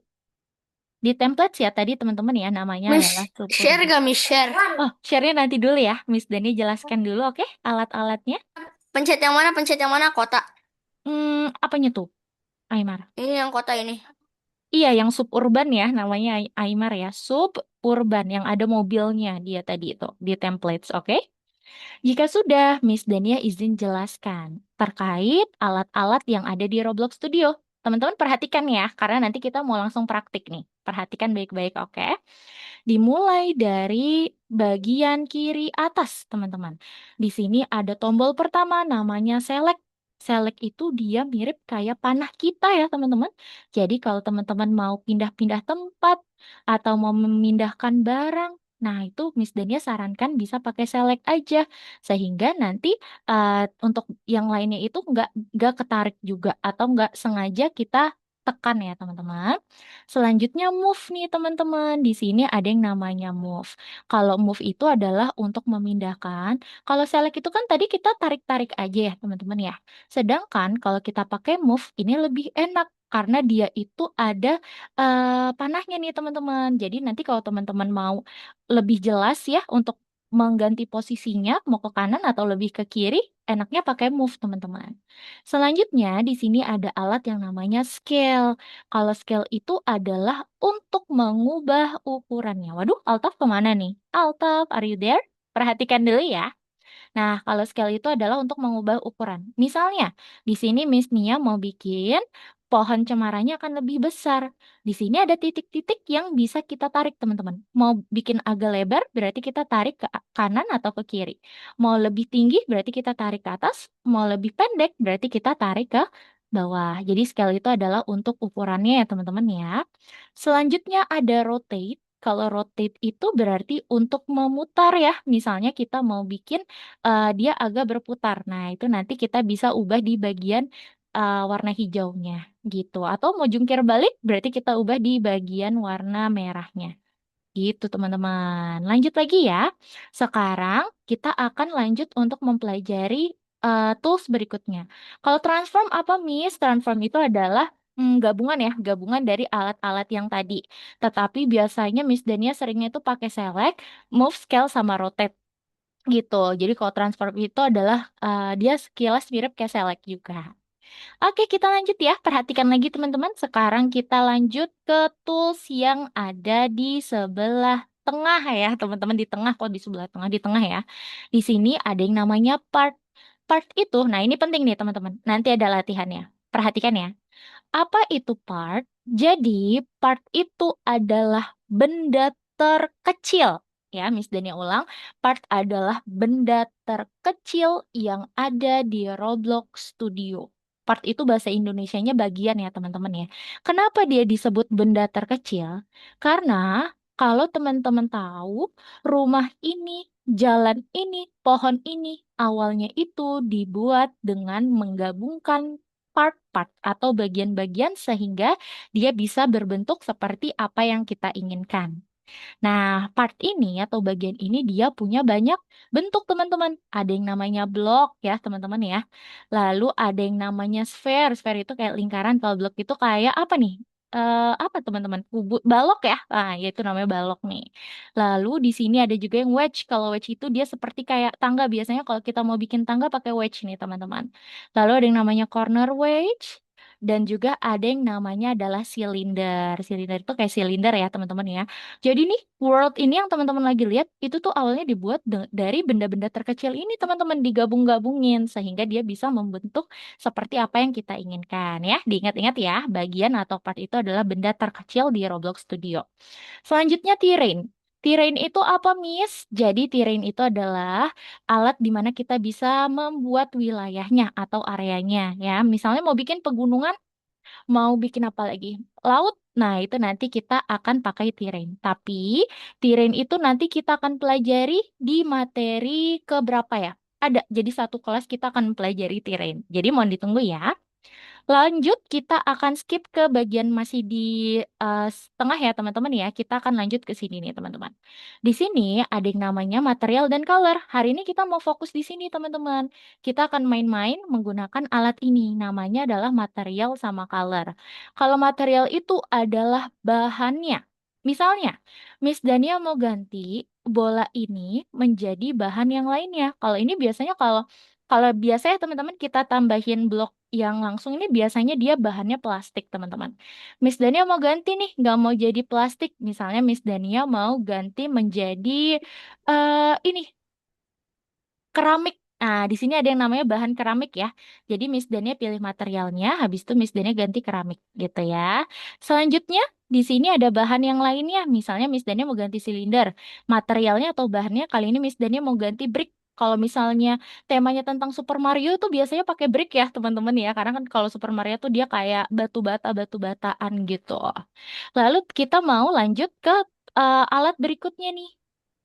A: Di template ya tadi teman-teman ya namanya adalah
D: Miss, share
A: suburban.
D: gak Miss share?
A: Oh, share-nya nanti dulu ya. Miss Dani jelaskan dulu, oke? Alat-alatnya.
D: Pencet yang mana? Pencet yang mana? Kota.
A: Apanya tuh, Aymar?
D: Ini yang kota ini.
A: Iya, yang suburban ya namanya Aymar ya. Suburban yang ada mobilnya dia tadi itu di templates, oke? Jika sudah, Miss Dania izin jelaskan terkait alat-alat yang ada di Roblox Studio. Teman-teman perhatikan ya, karena nanti kita mau langsung praktik nih. Perhatikan baik-baik, oke? Dimulai dari bagian kiri atas, teman-teman. Di sini ada tombol pertama namanya select. Select itu dia mirip kayak panah kita ya, teman-teman. Jadi kalau teman-teman mau pindah-pindah tempat atau mau memindahkan barang, nah itu Miss Dania sarankan bisa pakai select aja. Sehingga nanti untuk yang lainnya itu nggak ketarik juga atau nggak sengaja kita tekan ya, teman-teman. Selanjutnya move nih teman-teman. Di sini ada yang namanya move. Kalau move itu adalah untuk memindahkan. Kalau select itu kan tadi kita tarik-tarik aja ya teman-teman ya. Sedangkan kalau kita pakai move ini lebih enak. Karena dia itu ada panahnya nih teman-teman. Jadi nanti kalau teman-teman mau lebih jelas ya untuk mengganti posisinya mau ke kanan atau lebih ke kiri, enaknya pakai move teman-teman. Selanjutnya di sini ada alat yang namanya scale. Kalau scale itu adalah untuk mengubah ukurannya. Waduh, Altaf kemana nih? Altaf, are you there? Perhatikan dulu ya. Nah, kalau scale itu adalah untuk mengubah ukuran. Misalnya, di sini Miss Nia mau bikin pohon cemaranya akan lebih besar. Di sini ada titik-titik yang bisa kita tarik, teman-teman. Mau bikin agak lebar, berarti kita tarik ke kanan atau ke kiri. Mau lebih tinggi, berarti kita tarik ke atas. Mau lebih pendek, berarti kita tarik ke bawah. Jadi scale itu adalah untuk ukurannya ya, teman-teman ya. Selanjutnya ada rotate. Kalau rotate itu berarti untuk memutar ya. Misalnya kita mau bikin dia agak berputar. Nah, itu nanti kita bisa ubah di bagian warna hijaunya gitu. Atau mau jungkir balik berarti kita ubah di bagian warna merahnya. Gitu, teman-teman. Lanjut lagi ya. Sekarang kita akan lanjut untuk mempelajari tools berikutnya. Kalau transform apa, Miss? Transform itu adalah gabungan ya, gabungan dari alat-alat yang tadi. Tetapi biasanya Miss Dania seringnya itu pakai select, move, scale, sama rotate gitu. Jadi kalau transform itu adalah dia sekilas mirip kayak select juga. Oke, kita lanjut ya. Perhatikan lagi teman-teman. Sekarang kita lanjut ke tools yang ada di sebelah tengah ya, teman-teman di tengah kok di sebelah tengah di tengah ya. Di sini ada yang namanya part. Part itu, nah ini penting nih teman-teman. Nanti ada latihannya. Perhatikan ya. Apa itu part? Jadi, part itu adalah benda terkecil. Ya, Miss Dania ulang. Part adalah benda terkecil yang ada di Roblox Studio. Part itu bahasa Indonesianya bagian ya, teman-teman ya. Kenapa dia disebut benda terkecil? Karena kalau teman-teman tahu, rumah ini, jalan ini, pohon ini, awalnya itu dibuat dengan menggabungkan part-part atau bagian-bagian sehingga dia bisa berbentuk seperti apa yang kita inginkan. Nah, part ini atau bagian ini dia punya banyak bentuk, teman-teman. Ada yang namanya blok ya, teman-teman ya. Lalu ada yang namanya sphere. Sphere itu kayak lingkaran, kalau blok itu kayak apa nih? Apa teman-teman? Balok ya. Ah, ya itu namanya balok nih. Lalu di sini ada juga yang wedge. Kalau wedge itu dia seperti kayak tangga. Biasanya kalau kita mau bikin tangga pakai wedge nih, teman-teman. Lalu ada yang namanya corner wedge. Dan juga ada yang namanya adalah silinder. Silinder itu kayak silinder ya teman-teman ya. Jadi nih world ini yang teman-teman lagi lihat itu tuh awalnya dibuat dari benda-benda terkecil ini teman-teman digabung-gabungin sehingga dia bisa membentuk seperti apa yang kita inginkan ya. Diingat-ingat ya, bagian atau part itu adalah benda terkecil di Roblox Studio. Selanjutnya terrain. Terrain itu apa, Miss? Jadi terrain itu adalah alat di mana kita bisa membuat wilayahnya atau areanya ya. Misalnya mau bikin pegunungan, mau bikin apa lagi? Laut. Nah, itu nanti kita akan pakai terrain. Tapi terrain itu nanti kita akan pelajari di materi keberapa ya? Ada. Jadi satu kelas kita akan pelajari terrain. Jadi mohon ditunggu ya. Lanjut, kita akan skip ke bagian masih di tengah ya teman-teman ya. Kita akan lanjut ke sini nih teman-teman. Di sini ada yang namanya material dan color. Hari ini kita mau fokus di sini teman-teman. Kita akan main-main menggunakan alat ini. Namanya adalah material sama color. Kalau material itu adalah bahannya. Misalnya, Miss Dania mau ganti bola ini menjadi bahan yang lainnya. Kalau ini biasanya kalau kalau biasanya teman-teman kita tambahin blok yang langsung ini biasanya dia bahannya plastik, teman-teman. Miss Dania mau ganti nih, nggak mau jadi plastik. Misalnya Miss Dania mau ganti menjadi ini keramik. Nah, di sini ada yang namanya bahan keramik ya. Jadi Miss Dania pilih materialnya, habis itu Miss Dania ganti keramik gitu ya. Selanjutnya di sini ada bahan yang lainnya. Misalnya Miss Dania mau ganti silinder. Materialnya atau bahannya kali ini Miss Dania mau ganti brick. Kalau misalnya temanya tentang Super Mario tuh biasanya pakai brick ya teman-teman ya. Karena kan kalau Super Mario tuh dia kayak batu bataan gitu. Lalu kita mau lanjut ke alat berikutnya nih.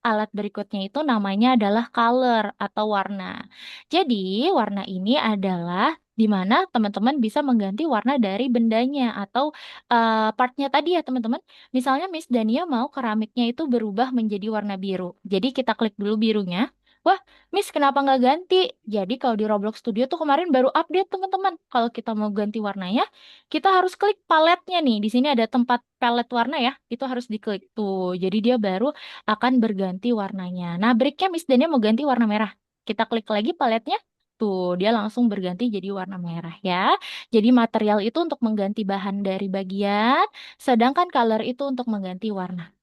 A: Alat berikutnya itu namanya adalah color atau warna. Jadi, warna ini adalah di mana teman-teman bisa mengganti warna dari bendanya atau partnya tadi ya teman-teman. Misalnya Miss Dania mau keramiknya itu berubah menjadi warna biru. Jadi kita klik dulu birunya. Wah, Miss kenapa nggak ganti? Jadi kalau di Roblox Studio tuh kemarin baru update teman-teman. Kalau kita mau ganti warnanya, kita harus klik paletnya nih. Di sini ada tempat palet warna ya. Itu harus diklik tuh. Jadi dia baru akan berganti warnanya. Nah, breaknya Miss Dania mau ganti warna merah. Kita klik lagi paletnya. Tuh, dia langsung berganti jadi warna merah ya. Jadi material itu untuk mengganti bahan dari bagian, sedangkan color itu untuk mengganti warna.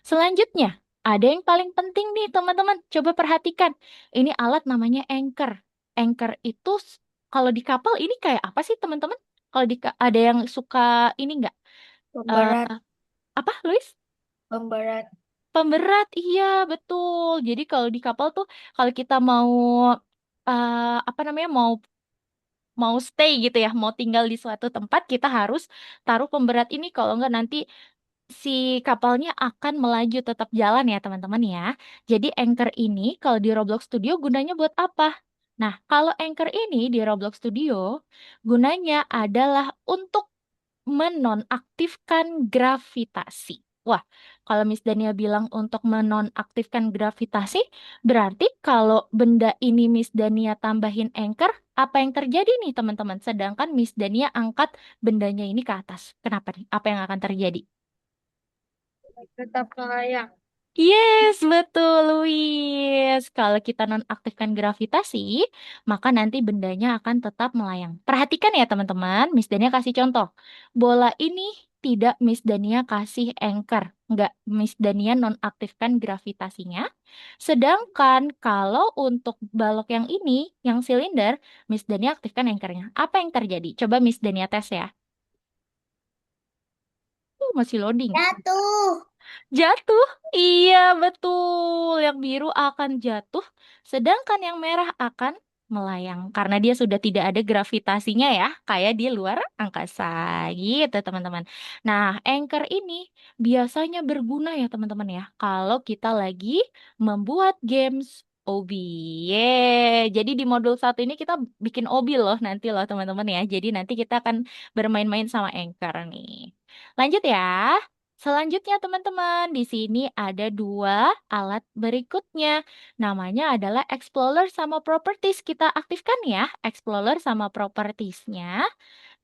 A: Selanjutnya, ada yang paling penting nih teman-teman. Coba perhatikan. Ini alat namanya anchor. Anchor itu kalau di kapal ini kayak apa sih teman-teman? Kalau ada yang suka ini nggak? Eh,
B: Pemberat,
A: apa, Luis?
B: pemberat.
A: Pemberat, iya betul. Jadi kalau di kapal tuh, kalau kita mau apa namanya, mau mau stay gitu ya, mau tinggal di suatu tempat, kita harus taruh pemberat ini. Kalau nggak nanti si kapalnya akan melaju tetap jalan ya teman-teman ya. Jadi anchor ini kalau di Roblox Studio gunanya buat apa? Nah, kalau anchor ini di Roblox Studio gunanya adalah untuk menonaktifkan gravitasi. Wah, kalau Miss Dania bilang untuk menonaktifkan gravitasi, berarti kalau benda ini Miss Dania tambahin anchor, apa yang terjadi nih teman-teman? Sedangkan Miss Dania angkat bendanya ini ke atas. Kenapa nih? Apa yang akan terjadi?
B: Tetap melayang.
A: Yes, betul, Luis. Kalau kita nonaktifkan gravitasi, maka nanti bendanya akan tetap melayang. Perhatikan ya, teman-teman. Miss Dania kasih contoh. Bola ini tidak Miss Dania kasih anchor. Enggak, Miss Dania nonaktifkan gravitasinya. Sedangkan kalau untuk balok yang ini, yang silinder, Miss Dania aktifkan anchornya. Apa yang terjadi? Coba Miss Dania tes ya. Masih loading.
B: Jatuh.
A: Jatuh, iya betul. Yang biru akan jatuh, sedangkan yang merah akan melayang karena dia sudah tidak ada gravitasinya ya, kayak di luar angkasa gitu teman-teman. Nah, anchor ini biasanya berguna ya teman-teman ya, kalau kita lagi membuat games OB. Jadi di modul satu ini kita bikin OB loh nanti loh teman-teman ya. Jadi nanti kita akan bermain-main sama anchor nih. Lanjut ya. Selanjutnya teman-teman, di sini ada dua alat berikutnya. Namanya adalah Explorer sama Properties. Kita aktifkan ya, Explorer sama Propertiesnya.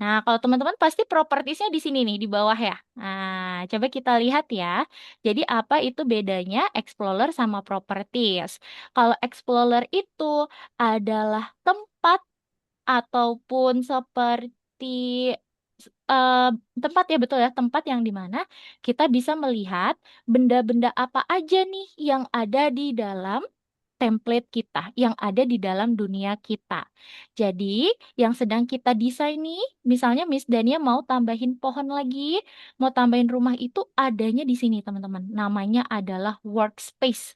A: Nah, kalau teman-teman pasti Propertiesnya di sini nih, di bawah ya. Nah, coba kita lihat ya. Jadi apa itu bedanya Explorer sama Properties? Kalau Explorer itu adalah tempat ataupun seperti eh, tempat ya, betul ya, tempat yang dimana kita bisa melihat benda-benda apa aja nih yang ada di dalam template kita, yang ada di dalam dunia kita. Jadi, yang sedang kita desain nih, misalnya Miss Dania mau tambahin pohon lagi, mau tambahin rumah itu adanya di sini, teman-teman. Namanya adalah workspace.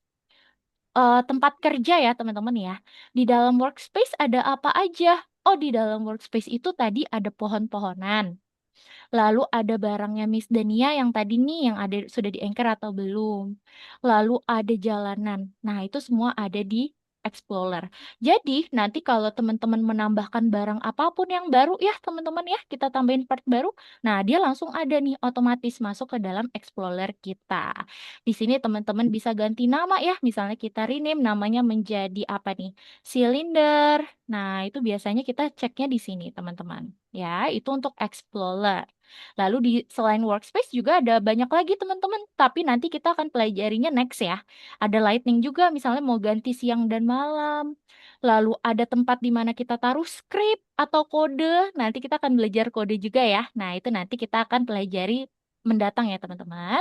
A: Tempat kerja ya, teman-teman ya. Di dalam workspace ada apa aja? Oh, di dalam workspace itu tadi ada pohon-pohonan. Lalu ada barangnya Miss Dania yang tadi nih yang ada sudah di anchor atau belum. Lalu ada jalanan. Nah, itu semua ada di Explorer. Jadi, nanti kalau teman-teman menambahkan barang apapun yang baru ya, teman-teman ya, kita tambahin part baru. Nah, dia langsung ada nih otomatis masuk ke dalam Explorer kita. Di sini teman-teman bisa ganti nama ya. Misalnya kita rename namanya menjadi apa nih? Silinder. Nah, itu biasanya kita ceknya di sini, teman-teman. Ya, itu untuk Explorer. Lalu di selain workspace juga ada banyak lagi teman-teman, tapi nanti kita akan pelajarinya next ya. Ada lightning juga, misalnya mau ganti siang dan malam. Lalu ada tempat di mana kita taruh script atau kode. Nanti kita akan belajar kode juga ya. Nah, itu nanti kita akan pelajari mendatang ya teman-teman.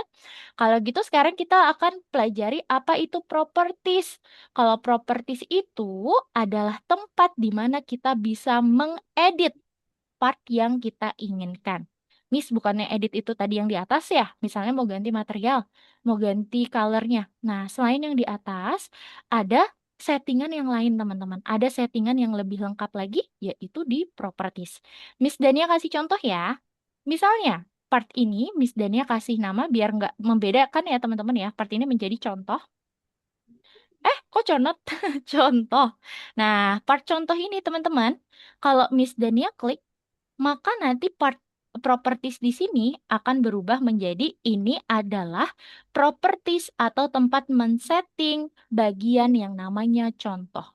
A: Kalau gitu sekarang kita akan pelajari apa itu properties. Kalau properties itu adalah tempat di mana kita bisa mengedit part yang kita inginkan. Miss, bukannya edit itu tadi yang di atas ya? Misalnya mau ganti material, mau ganti colornya. Nah, selain yang di atas, ada settingan yang lain, teman-teman. Ada settingan yang lebih lengkap lagi, yaitu di properties. Miss Dania kasih contoh ya. Misalnya, part ini Miss Dania kasih nama biar nggak membedakan ya, teman-teman ya. Part ini menjadi contoh. Kok contoh? Contoh. Nah, part contoh ini, teman-teman, kalau Miss Dania klik, maka nanti part properties di sini akan berubah menjadi ini adalah properties atau tempat men-setting bagian yang namanya contoh.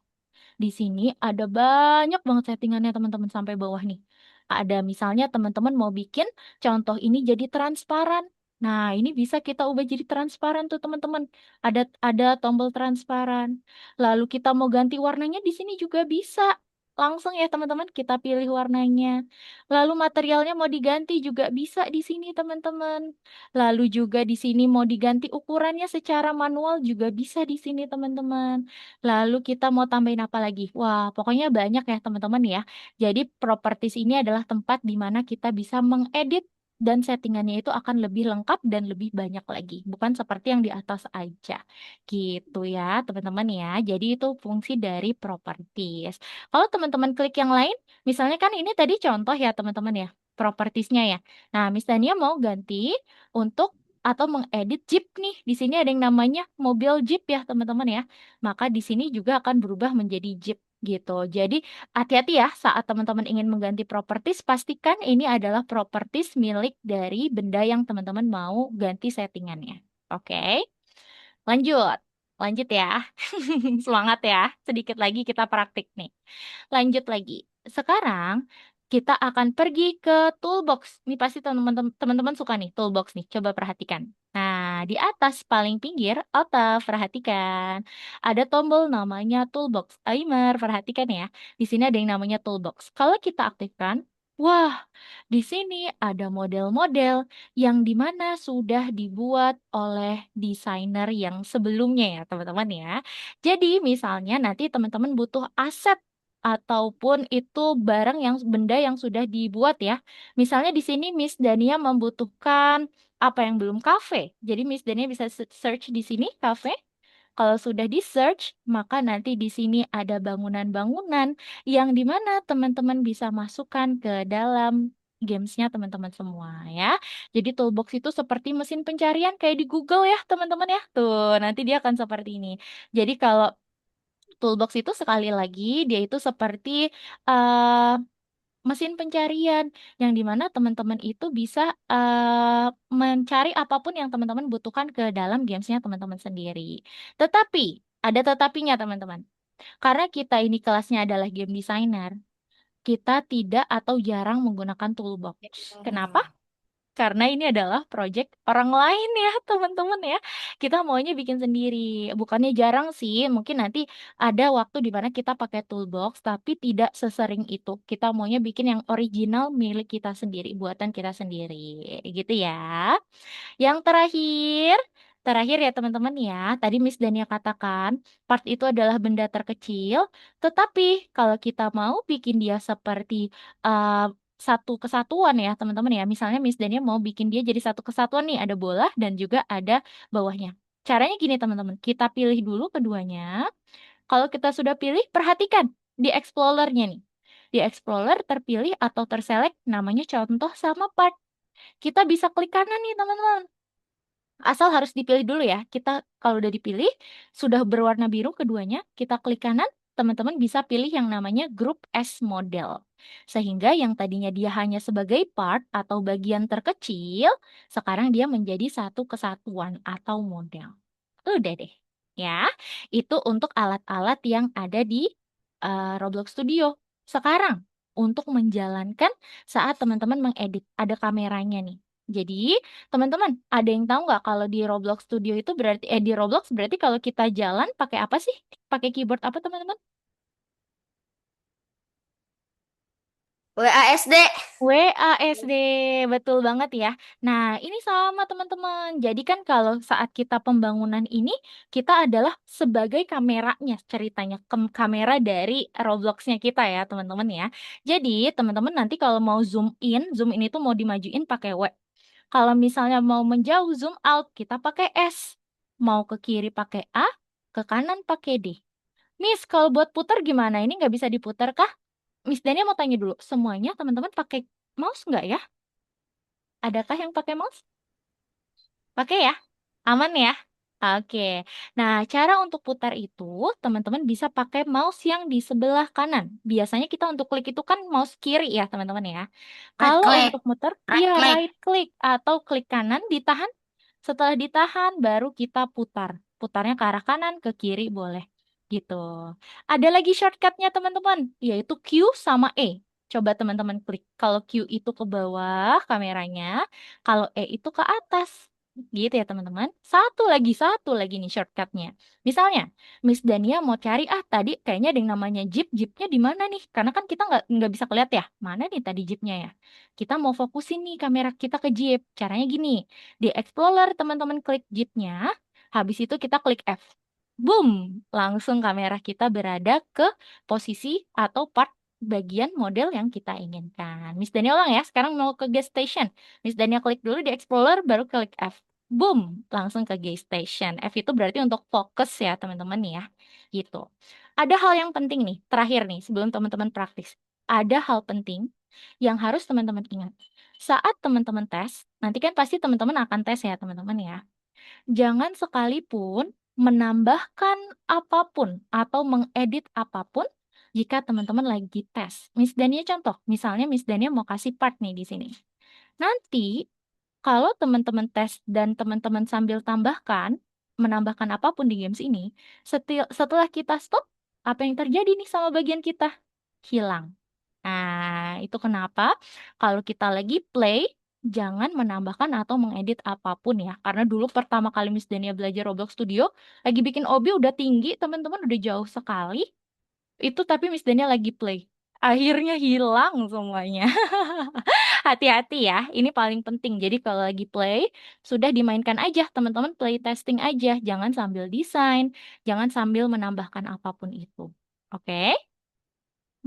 A: Di sini ada banyak banget settingannya teman-teman sampai bawah nih. Ada misalnya teman-teman mau bikin contoh ini jadi transparan. Nah, ini bisa kita ubah jadi transparan tuh teman-teman. Ada tombol transparan. Lalu kita mau ganti warnanya di sini juga bisa. Langsung ya teman-teman kita pilih warnanya. Lalu materialnya mau diganti juga bisa di sini teman-teman. Lalu juga di sini mau diganti ukurannya secara manual juga bisa di sini teman-teman. Lalu kita mau tambahin apa lagi? Wah, pokoknya banyak ya teman-teman ya. Jadi properties ini adalah tempat di mana kita bisa mengedit dan settingannya itu akan lebih lengkap dan lebih banyak lagi. Bukan seperti yang di atas aja. Gitu ya teman-teman ya. Jadi itu fungsi dari properties. Kalau teman-teman klik yang lain, misalnya kan ini tadi contoh ya teman-teman ya. Propertiesnya ya. Nah, misalnya mau ganti untuk atau mengedit Jeep nih. Di sini ada yang namanya mobil Jeep ya teman-teman ya, maka di sini juga akan berubah menjadi Jeep gitu. Jadi hati-hati ya saat teman-teman ingin mengganti properties, pastikan ini adalah properties milik dari benda yang teman-teman mau ganti settingannya. Oke, lanjut. Lanjut ya. Semangat ya. Sedikit lagi kita praktik nih. Lanjut lagi. Sekarang kita akan pergi ke toolbox. Ini pasti teman-teman suka nih toolbox nih. Coba perhatikan. Nah, di atas paling pinggir, Alta, perhatikan. Ada tombol namanya toolbox. Aimer, perhatikan ya. Di sini ada yang namanya toolbox. Kalau kita aktifkan, wah, di sini ada model-model yang dimana sudah dibuat oleh desainer yang sebelumnya ya, teman-teman ya. Jadi, misalnya nanti teman-teman butuh aset ataupun itu barang yang benda yang sudah dibuat ya. Misalnya di sini Miss Dania membutuhkan apa yang belum kafe. Jadi Miss Dania bisa search di sini kafe. Kalau sudah di search, maka nanti di sini ada bangunan-bangunan yang dimana teman-teman bisa masukkan ke dalam gamesnya teman-teman semua ya. Jadi toolbox itu seperti mesin pencarian kayak di Google ya teman-teman ya. Tuh, nanti dia akan seperti ini. Jadi kalau toolbox itu sekali lagi dia itu seperti eh, mesin pencarian yang dimana teman-teman itu bisa mencari apapun yang teman-teman butuhkan ke dalam gamesnya teman-teman sendiri. Tetapi ada tetapinya teman-teman. Karena kita ini kelasnya adalah game designer, kita tidak atau jarang menggunakan toolbox. Kenapa? karena ini adalah project orang lain ya, teman-teman ya. Kita maunya bikin sendiri. Bukannya jarang sih, mungkin nanti ada waktu di mana kita pakai toolbox, tapi tidak sesering itu. Kita maunya bikin yang original milik kita sendiri, buatan kita sendiri. Gitu ya. Yang terakhir ya teman-teman ya, tadi Miss Dania katakan part itu adalah benda terkecil, tetapi kalau kita mau bikin dia seperti uh, satu kesatuan ya teman-teman ya, misalnya Miss Dania mau bikin dia jadi satu kesatuan nih, ada bola dan juga ada bawahnya. Caranya gini teman-teman, kita pilih dulu keduanya. Kalau kita sudah pilih, perhatikan di Explorer-nya nih. Di Explorer terpilih atau terselect namanya contoh sama part. Kita bisa klik kanan nih teman-teman. Asal harus dipilih dulu ya. Kita kalau udah dipilih, sudah berwarna biru keduanya, kita klik kanan, teman-teman bisa pilih yang namanya Group as Model. Sehingga yang tadinya dia hanya sebagai part atau bagian terkecil, sekarang dia menjadi satu kesatuan atau model. Udah deh. Ya, itu untuk alat-alat yang ada di Roblox Studio. Sekarang, untuk menjalankan saat teman-teman mengedit, ada kameranya nih. Jadi, teman-teman, ada yang tahu nggak kalau di Roblox Studio itu berarti di Roblox berarti kalau kita jalan pakai apa sih? Pakai keyboard apa, teman-teman?
D: WASD.
A: WASD, betul banget ya. Nah, ini sama teman-teman. Jadi kan kalau saat kita pembangunan ini, kita adalah sebagai kameranya ceritanya, kamera dari Roblox-nya kita ya teman-teman ya. Jadi teman-teman nanti kalau mau zoom in itu mau dimajuin pakai W. Kalau misalnya mau menjauh zoom out, kita pakai S. Mau ke kiri pakai A, ke kanan pakai D. Miss, kalau buat putar gimana? Ini nggak bisa diputar kah? Miss Dania mau tanya dulu, semuanya teman-teman pakai mouse nggak ya? Adakah yang pakai mouse? Pakai ya? Aman ya? Oke. Nah, cara untuk putar itu, teman-teman bisa pakai mouse yang di sebelah kanan. Biasanya kita untuk klik itu kan mouse kiri ya, teman-teman ya.
D: Right
A: Kalau
D: click.
A: untuk muter,
D: Right
A: iya
D: click.
A: right click atau klik kanan, ditahan. Setelah ditahan, baru kita putar. Putarnya ke arah kanan, ke kiri boleh. Gitu. Ada lagi shortcutnya, teman-teman, yaitu Q sama E. Coba teman-teman klik. Kalau Q itu ke bawah kameranya, kalau E itu ke atas. Gitu ya teman-teman. Satu lagi nih shortcutnya. Misalnya, Miss Dania mau cari, tadi kayaknya ada yang namanya Jeep. Jeepnya di mana nih? Karena kan kita nggak bisa kelihatan ya. Mana nih tadi Jeepnya ya? Kita mau fokusin nih kamera kita ke Jeep. Caranya gini, di Explorer teman-teman klik Jeepnya, habis itu kita klik F. Boom! Langsung kamera kita berada ke posisi atau part bagian model yang kita inginkan. Miss Dania ulang ya, sekarang mau ke gas station. Miss Dania klik dulu di Explorer, baru klik F. Boom, langsung ke gas station. F itu berarti untuk fokus ya teman-teman ya. Gitu. Ada hal yang penting nih, terakhir nih sebelum teman-teman praktis. Ada hal penting yang harus teman-teman ingat. Saat teman-teman tes, nanti kan pasti teman-teman akan tes ya teman-teman ya. Jangan sekalipun menambahkan apapun atau mengedit apapun jika teman-teman lagi tes. Miss Dania contoh, misalnya Miss Dania mau kasih part nih di sini. Nanti kalau teman-teman tes dan teman-teman sambil menambahkan apapun di games ini, setelah kita stop, apa yang terjadi nih sama bagian kita? Hilang. Nah, itu kenapa kalau kita lagi play, jangan menambahkan atau mengedit apapun ya. Karena dulu pertama kali Miss Dania belajar Roblox Studio, lagi bikin OB udah tinggi, teman-teman udah jauh sekali. Itu tapi Miss Dania lagi play. Akhirnya hilang semuanya. Hati-hati ya, ini paling penting. Jadi kalau lagi play, sudah dimainkan aja, teman-teman play testing aja. Jangan sambil desain, jangan sambil menambahkan apapun itu. Oke?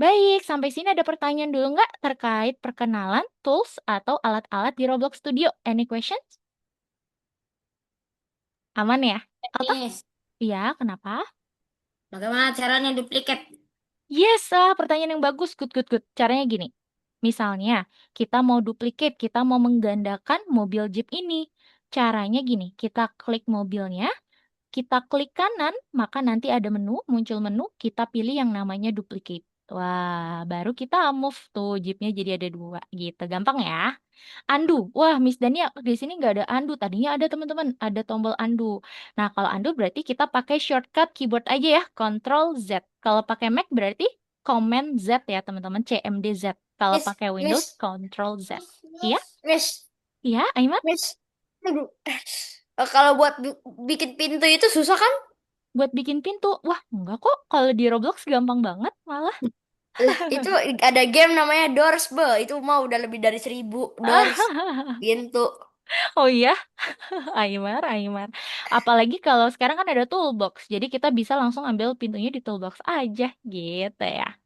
A: Baik, sampai sini ada pertanyaan dulu nggak terkait perkenalan, tools, atau alat-alat di Roblox Studio? Any questions? Aman ya? Alta?
D: Yes.
A: Iya, kenapa?
D: Bagaimana caranya duplicate?
A: Yes, pertanyaan yang bagus. Good, good, good. Caranya gini. Misalnya, kita mau duplicate, kita mau menggandakan mobil Jeep ini. Caranya gini, kita klik mobilnya, kita klik kanan, maka nanti ada menu, muncul menu, kita pilih yang namanya duplicate. Wah, baru kita move tuh Jeepnya jadi ada dua gitu. Gampang ya. Undo. Wah, Miss Dania di sini nggak ada undo. Tadinya ada teman-teman, ada tombol undo. Nah, kalau undo berarti kita pakai shortcut keyboard aja ya, Control Z. Kalau pakai Mac berarti Command Z ya, teman-teman, CMD Z. Kalau
B: Miss,
A: pakai Windows,
B: Miss,
A: Control Z. Iya?
B: Miss.
A: Iya, Aiman,
D: Miss, kalau buat bikin pintu itu susah kan?
A: buat bikin pintu. Wah, enggak kok. Kalau di Roblox gampang banget malah.
D: Lah, itu ada game namanya Doors, Be. Itu mah udah lebih dari 1.000 doors pintu.
A: Oh iya, Aymar, Aymar. Apalagi kalau sekarang kan ada toolbox, jadi kita bisa langsung ambil pintunya di toolbox aja, gitu ya.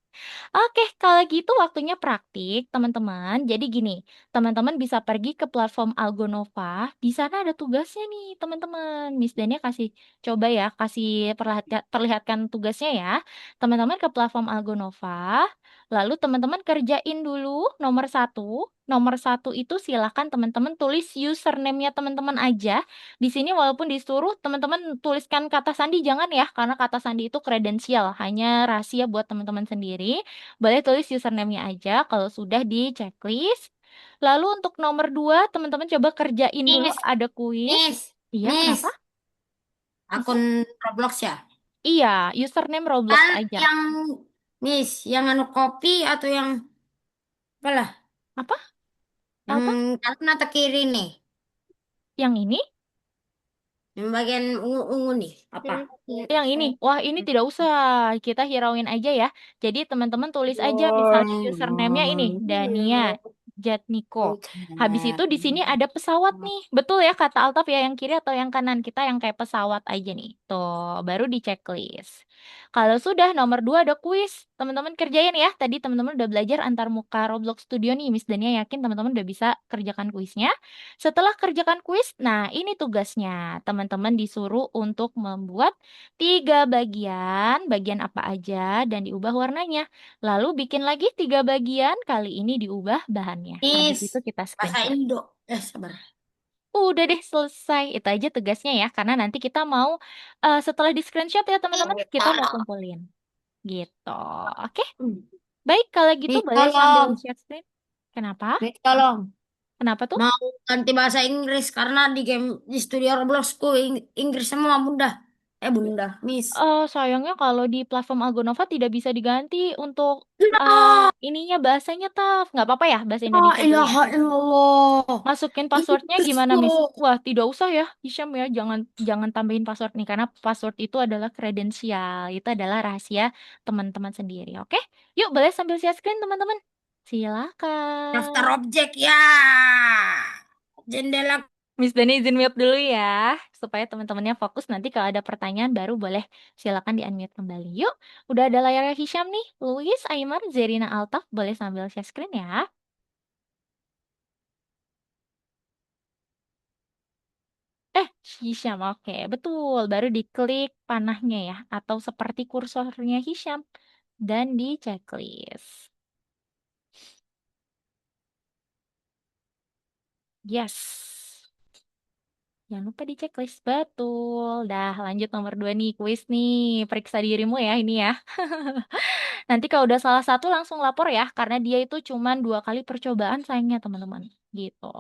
A: Oke, kalau gitu waktunya praktik, teman-teman. Jadi gini, teman-teman bisa pergi ke platform Algonova. Di sana ada tugasnya nih, teman-teman. Miss Dania kasih coba ya, kasih perlihatkan tugasnya ya. Teman-teman ke platform Algonova. Lalu teman-teman kerjain dulu nomor satu. Nomor satu itu silahkan teman-teman tulis username-nya teman-teman aja. Di sini walaupun disuruh teman-teman tuliskan kata sandi jangan ya, karena kata sandi itu kredensial, hanya rahasia buat teman-teman sendiri. Boleh tulis username-nya aja kalau sudah di checklist. Lalu untuk nomor dua, teman-teman coba kerjain dulu
D: Miss,
A: ada kuis.
D: Miss,
A: Iya, kenapa?
D: Miss,
A: Mhm.
D: akun Roblox ya?
A: Iya, username Roblox
D: Kan
A: aja.
D: yang Miss, yang anu kopi atau yang apa lah?
A: Apa?
D: Yang
A: Alta?
D: kanan atau kiri nih?
A: Yang ini?
D: Yang bagian ungu-ungu nih, apa?
A: Yang ini, wah ini tidak usah, kita hirauin aja ya. Jadi teman-teman tulis aja misalnya username-nya ini, Dania Jatniko. Habis itu di sini ada pesawat nih. Betul ya kata Altaf ya yang kiri atau yang kanan? Kita yang kayak pesawat aja nih. Tuh, baru di checklist. Kalau sudah nomor dua ada kuis. Teman-teman kerjain ya. Tadi teman-teman udah belajar antar muka Roblox Studio nih. Miss Dania yakin teman-teman udah bisa kerjakan kuisnya. Setelah kerjakan kuis, nah ini tugasnya. Teman-teman disuruh untuk membuat 3 bagian, bagian apa aja, dan diubah warnanya. Lalu bikin lagi 3 bagian, kali ini diubah bahannya. Habis
D: Miss,
A: itu kita
D: bahasa
A: screenshot.
D: Indo. Sabar.
A: Udah deh selesai, itu aja tugasnya ya, karena nanti kita mau, setelah di screenshot ya teman-teman,
D: Miss,
A: kita mau
D: tolong.
A: kumpulin. Gitu, oke? Baik, kalau gitu
D: Miss,
A: boleh sambil
D: tolong.
A: share screen. Kenapa?
D: Miss, tolong.
A: Kenapa tuh?
D: Mau ganti bahasa Inggris karena di game di studio Robloxku Inggris semua bunda. Bunda, Miss.
A: Sayangnya kalau di platform Algonova tidak bisa diganti untuk
D: La
A: ininya bahasanya Taf. Nggak apa-apa ya bahasa Indonesia dulu ya.
D: ilaha illallah.
A: Masukin passwordnya gimana,
D: Inggrisku.
A: Miss? Wah, tidak usah ya, Hisham ya. Jangan jangan tambahin password nih karena password itu adalah kredensial. Itu adalah rahasia teman-teman sendiri. Oke? Yuk, boleh sambil share screen teman-teman.
D: Daftar
A: Silakan.
D: objek ya. Jendela.
A: Miss Dani izin mute dulu ya, supaya teman-temannya fokus. Nanti kalau ada pertanyaan baru boleh silakan di-unmute kembali. Yuk, udah ada layarnya Hisham nih. Luis, Aymar, Zerina, Altaf, boleh sambil share screen ya. Hisham, oke. Betul, baru diklik panahnya ya, atau seperti kursornya Hisham. Dan di checklist. Yes. Jangan lupa di checklist. Betul. Dah, lanjut nomor 2 nih, kuis nih. Periksa dirimu ya ini ya. Nanti kalau udah salah satu langsung lapor ya, karena dia itu cuma 2 kali percobaan sayangnya teman-teman. Gitu.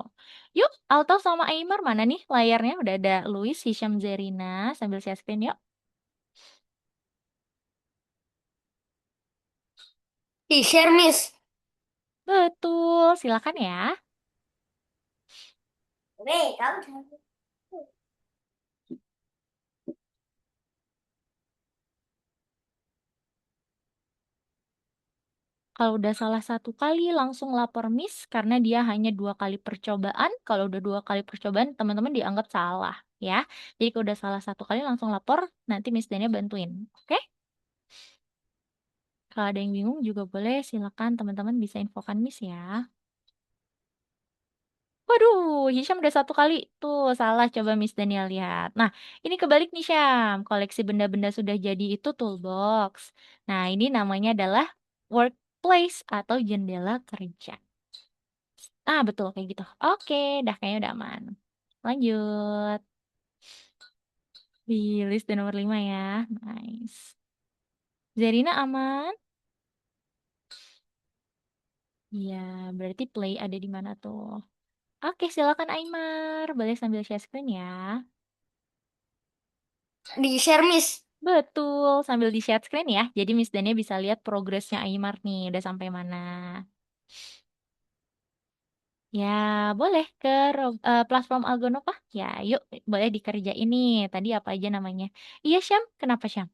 A: Yuk, Alto sama Aimar mana nih layarnya? Udah ada Luis, Hisham, Zerina. Sambil share screen yuk.
D: Share, Miss.
A: Betul, silakan ya.
B: Weh, kamu.
A: Kalau udah salah satu kali langsung lapor Miss karena dia hanya 2 kali percobaan. Kalau udah 2 kali percobaan teman-teman dianggap salah ya. Jadi kalau udah salah satu kali langsung lapor, nanti Miss Dania bantuin. Oke? Kalau ada yang bingung juga boleh silakan teman-teman bisa infokan Miss ya. Waduh, Hisham udah 1 kali. Tuh, salah. Coba Miss Daniel lihat. Nah, ini kebalik nih, Syam. Koleksi benda-benda sudah jadi itu toolbox. Nah, ini namanya adalah workplace atau jendela kerja. Betul kayak gitu. Oke, dah kayaknya udah aman. Lanjut. Di list di nomor 5 ya. Nice. Zerina aman? Iya, berarti play ada di mana tuh? Oke, silakan Aymar. Boleh sambil share screen ya.
D: Di share, Miss.
A: Betul, sambil di share screen ya. Jadi Miss Dania bisa lihat progresnya Aymar nih, udah sampai mana. Ya, boleh ke platform Algonova. Ya, yuk, boleh dikerjain nih. Tadi apa aja namanya? Iya, Syam. Kenapa, Syam?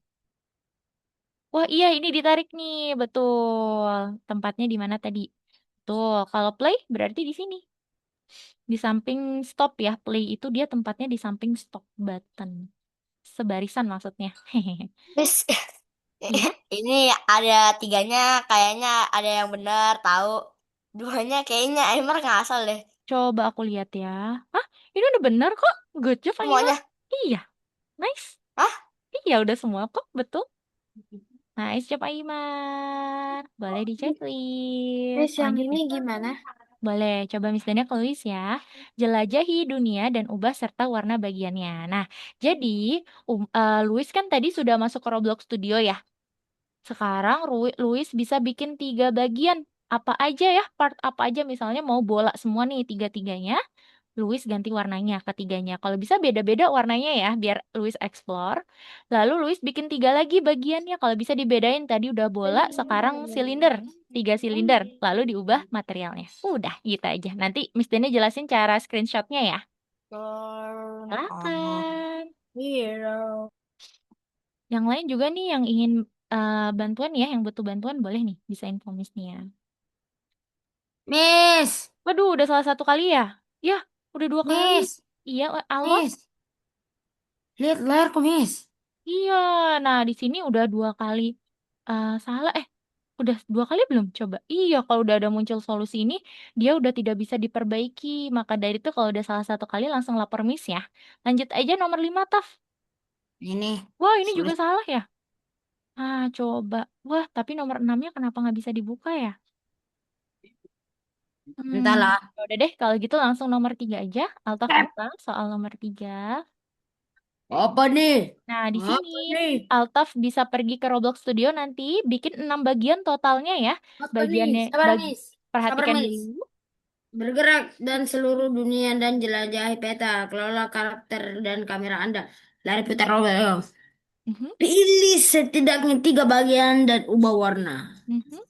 A: Wah, iya, ini ditarik nih. Betul. Tempatnya di mana tadi? Tuh, kalau play berarti di sini. Di samping stop ya. Play itu dia tempatnya di samping stop button. Sebarisan maksudnya. Hehehe.
D: Miss,
A: Iya,
D: ini ada tiganya kayaknya ada yang benar tahu. Duanya kayaknya Aimer ngasal deh.
A: coba aku lihat ya. Ah, ini udah bener kok. Good job, Aima.
D: Semuanya.
A: Iya, nice.
D: Hah?
A: Iya, udah semua kok. Betul. Nice job, Aimar. Boleh diceklis.
E: Miss, yang
A: Lanjut
E: ini
A: ya.
E: gimana?
A: Boleh. Coba Miss Dania tulis ya. Jelajahi dunia dan ubah serta warna bagiannya. Nah, jadi Luis kan tadi sudah masuk ke Roblox Studio ya. Sekarang Luis bisa bikin 3 bagian. Apa aja ya, part apa aja misalnya mau bola semua nih tiga-tiganya. Louis ganti warnanya ketiganya. Kalau bisa beda-beda warnanya ya, biar Louis explore. Lalu Louis bikin 3 lagi bagiannya. Kalau bisa dibedain tadi udah bola, sekarang silinder. 3 silinder, lalu diubah materialnya. Udah gitu aja. Nanti Miss Dene jelasin cara screenshotnya ya.
D: Turn on
A: Silakan.
D: hero.
A: Yang lain juga nih yang ingin bantuan ya, yang butuh bantuan boleh nih bisa info Miss Nia.
D: Miss,
A: Waduh, udah salah satu kali ya? Ya, udah 2 kali.
D: Miss,
A: Iya, Alwan.
D: Miss. Lihat layarku, Miss.
A: Iya, nah di sini udah 2 kali salah. Udah 2 kali belum? Coba. Iya, kalau udah ada muncul solusi ini, dia udah tidak bisa diperbaiki. Maka dari itu kalau udah salah satu kali langsung lapor Miss ya. Lanjut aja nomor 5, Taf.
D: Ini
A: Wah, ini juga
D: sulit.
A: salah ya? Ah, coba. Wah, tapi nomor 6-nya kenapa nggak bisa dibuka ya?
D: Entahlah.
A: Ya udah deh, kalau gitu langsung nomor 3 aja. Altaf buka soal nomor 3.
D: Apa nih?
A: Nah, di sini
D: Apa nih?
A: Altaf bisa pergi ke Roblox Studio nanti bikin 6 bagian totalnya ya.
D: Apa nih?
A: Bagiannya
D: Sabar, Miss. Sabar,
A: perhatikan
D: Miss.
A: dulu.
D: Bergerak dan seluruh dunia dan jelajahi peta. Kelola karakter dan kamera Anda. Lari putar Roblox.
A: Mhm,
D: Pilih setidaknya 3 bagian dan ubah warna.
A: mhm.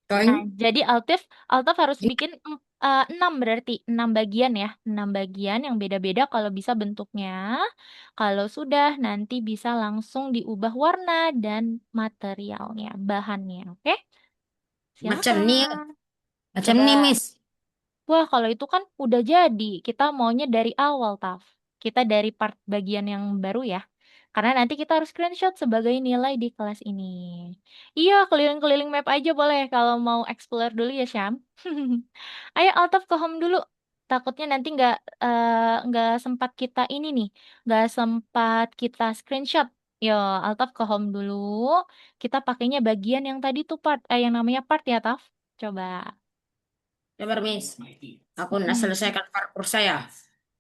A: Nah,
D: Coin.
A: jadi Altaf harus bikin 6 berarti 6 bagian ya. 6 bagian yang beda-beda kalau bisa bentuknya. Kalau sudah nanti bisa langsung diubah warna dan materialnya, bahannya. Oke?
D: Macam nih.
A: Silakan.
D: Macam
A: Coba.
D: nih, Miss.
A: Wah, kalau itu kan udah jadi. Kita maunya dari awal, Taf. Kita dari part bagian yang baru ya. Karena nanti kita harus screenshot sebagai nilai di kelas ini. Iya, keliling-keliling map aja boleh kalau mau explore dulu ya, Syam. Ayo, Altaf ke home dulu. Takutnya nanti nggak sempat kita ini nih, nggak sempat kita screenshot. Yo, Altaf ke home dulu. Kita pakainya bagian yang tadi tuh yang namanya part ya, Taf. Coba.
D: Sabar, Miss. Aku nak
A: Mm-mm.
D: selesaikan parkur saya.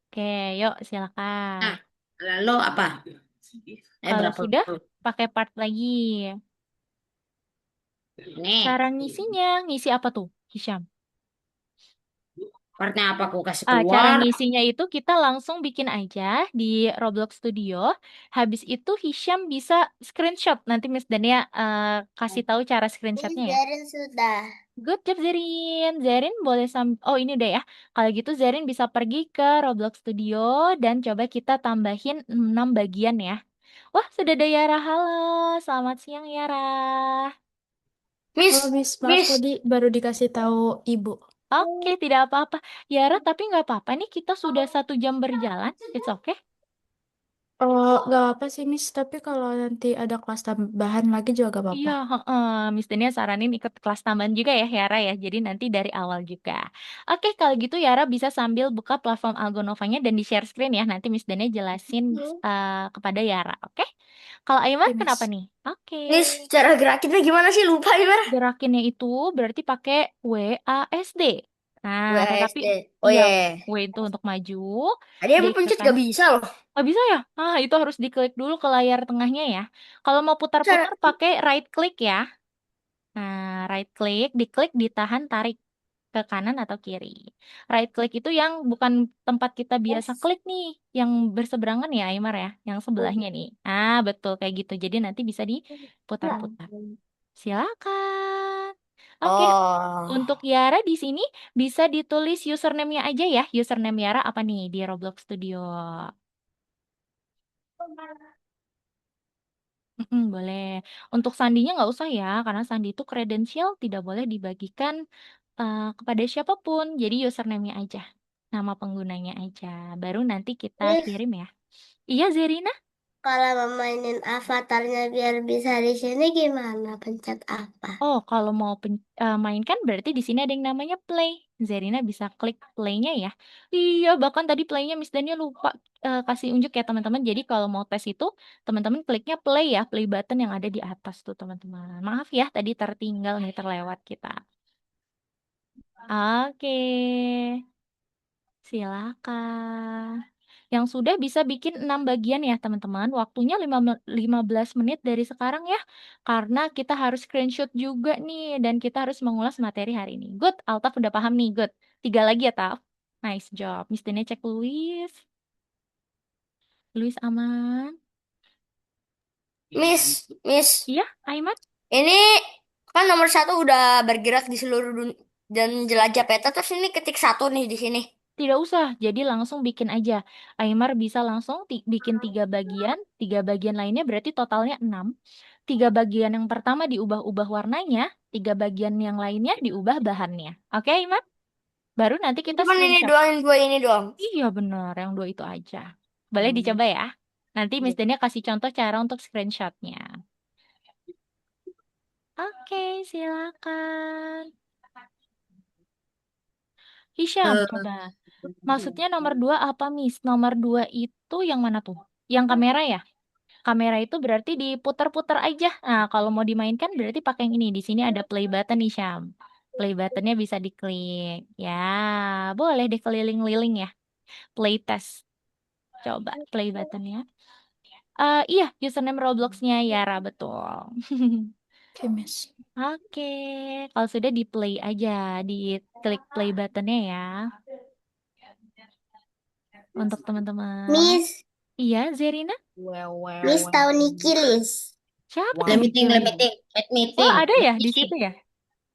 A: Oke, yuk silakan.
D: Nah, lalu apa?
A: Kalau
D: Berapa?
A: sudah, pakai part lagi.
D: Nih,
A: Cara ngisinya, ngisi apa tuh, Hisham?
D: partnya apa aku kasih
A: Cara
D: keluar?
A: ngisinya itu kita langsung bikin aja di Roblox Studio. Habis itu Hisham bisa screenshot. Nanti Miss Dania kasih tahu cara screenshotnya ya.
B: Biarin sudah.
A: Good job Zerin. Zerin boleh Oh ini udah ya. Kalau gitu Zerin bisa pergi ke Roblox Studio dan coba kita tambahin 6 bagian ya. Wah, sudah ada Yara. Halo, selamat siang Yara.
E: Oh,
D: Miss,
E: Miss, maaf
D: Miss.
E: tadi baru dikasih tahu Ibu.
A: Oke, tidak apa-apa. Yara, tapi nggak apa-apa nih. Kita sudah 1 jam berjalan. It's okay.
E: Oh, nggak apa sih, Miss. Tapi kalau nanti ada kelas tambahan lagi juga gak
A: Iya,
E: apa-apa.
A: heeh. Miss Dania saranin ikut kelas tambahan juga ya, Yara ya. Jadi nanti dari awal juga. Oke, kalau gitu Yara bisa sambil buka platform Algonovanya dan di-share screen ya. Nanti Miss Dania jelasin kepada Yara, oke? Kalau Aymar
E: Oke,
A: kenapa
E: Miss.
A: nih? Oke.
D: Miss, cara gerakinnya gimana sih? Lupa gimana?
A: Gerakinnya itu berarti pakai WASD. Nah, tetapi
D: WSD. Oh
A: iya,
D: ya. Yeah.
A: W itu untuk maju,
D: Tadi
A: D
D: emang
A: ke
D: pencet gak
A: kanan.
D: bisa loh.
A: Oh, bisa ya? Ah, itu harus diklik dulu ke layar tengahnya ya. Kalau mau
D: Cara
A: putar-putar pakai right click ya. Nah, right click, diklik, ditahan, tarik ke kanan atau kiri. Right click itu yang bukan tempat kita biasa klik nih, yang berseberangan ya, Aymar ya, yang sebelahnya nih. Ah, betul kayak gitu. Jadi nanti bisa diputar-putar. Silakan. Oke,
D: Oh,
A: untuk Yara di sini bisa ditulis username-nya aja ya. Username Yara apa nih di Roblox Studio? Boleh. Untuk sandinya nggak usah ya, karena sandi itu kredensial tidak boleh dibagikan kepada siapapun. Jadi username-nya aja, nama penggunanya aja. Baru nanti kita
B: Miss,
A: kirim ya. Iya, Zerina?
B: kalau mau mainin avatarnya biar bisa di sini gimana? Pencet apa?
A: Oh, kalau mau mainkan berarti di sini ada yang namanya play. Zerina bisa klik play-nya ya. Iya, bahkan tadi play-nya Miss Dania lupa kasih unjuk ya teman-teman. Jadi kalau mau tes itu, teman-teman kliknya play ya, play button yang ada di atas tuh teman-teman. Maaf ya, tadi tertinggal nih, terlewat kita. Oke, silakan. Yang sudah bisa bikin 6 bagian ya teman-teman. Waktunya 15 menit dari sekarang ya. Karena kita harus screenshot juga nih. Dan kita harus mengulas materi hari ini. Good, Altaf udah paham nih. Good. 3 lagi ya, Taf. Nice job. Miss Dene cek Luis. Luis aman.
D: Miss,
A: Iya, Aiman?
D: ini kan nomor 1 udah bergerak di seluruh dunia dan jelajah peta. Terus ini ketik 1 nih di sini.
A: Tidak usah, jadi langsung bikin aja. Aymar bisa langsung bikin 3 bagian, 3 bagian lainnya berarti totalnya 6. 3 bagian yang pertama diubah-ubah warnanya, 3 bagian yang lainnya diubah bahannya. Oke, Aymar? Baru nanti kita
D: Cuman ini
A: screenshot.
D: doang, yang 2 ini doang.
A: Iya bener, yang 2 itu aja. Boleh
D: Hmm.
A: dicoba ya. Nanti
D: Iya.
A: Miss Dania kasih contoh cara untuk screenshotnya. Oke, silakan. Hisham,
D: Eh,
A: coba. Maksudnya nomor 2 apa, Miss? Nomor 2 itu yang mana tuh? Yang kamera ya? Kamera itu berarti diputar-putar aja. Nah, kalau mau dimainkan berarti pakai yang ini. Di sini ada play button nih, Syam. Play buttonnya bisa diklik. Ya, boleh deh keliling-liling ya. Play test. Coba play buttonnya. Iya, username Robloxnya Yara, betul.
E: Oke, Miss.
A: Oke, kalau sudah di play aja, di klik play buttonnya ya. Untuk teman-teman.
B: Miss,
A: Iya, Zerina?
B: Miss tahu Nikilis.
A: Siapa tuh
D: let me think, let me
A: Nikilis?
D: think, let me
A: Oh,
D: think,
A: ada
D: let
A: ya
D: me
A: di
D: think.
A: situ ya?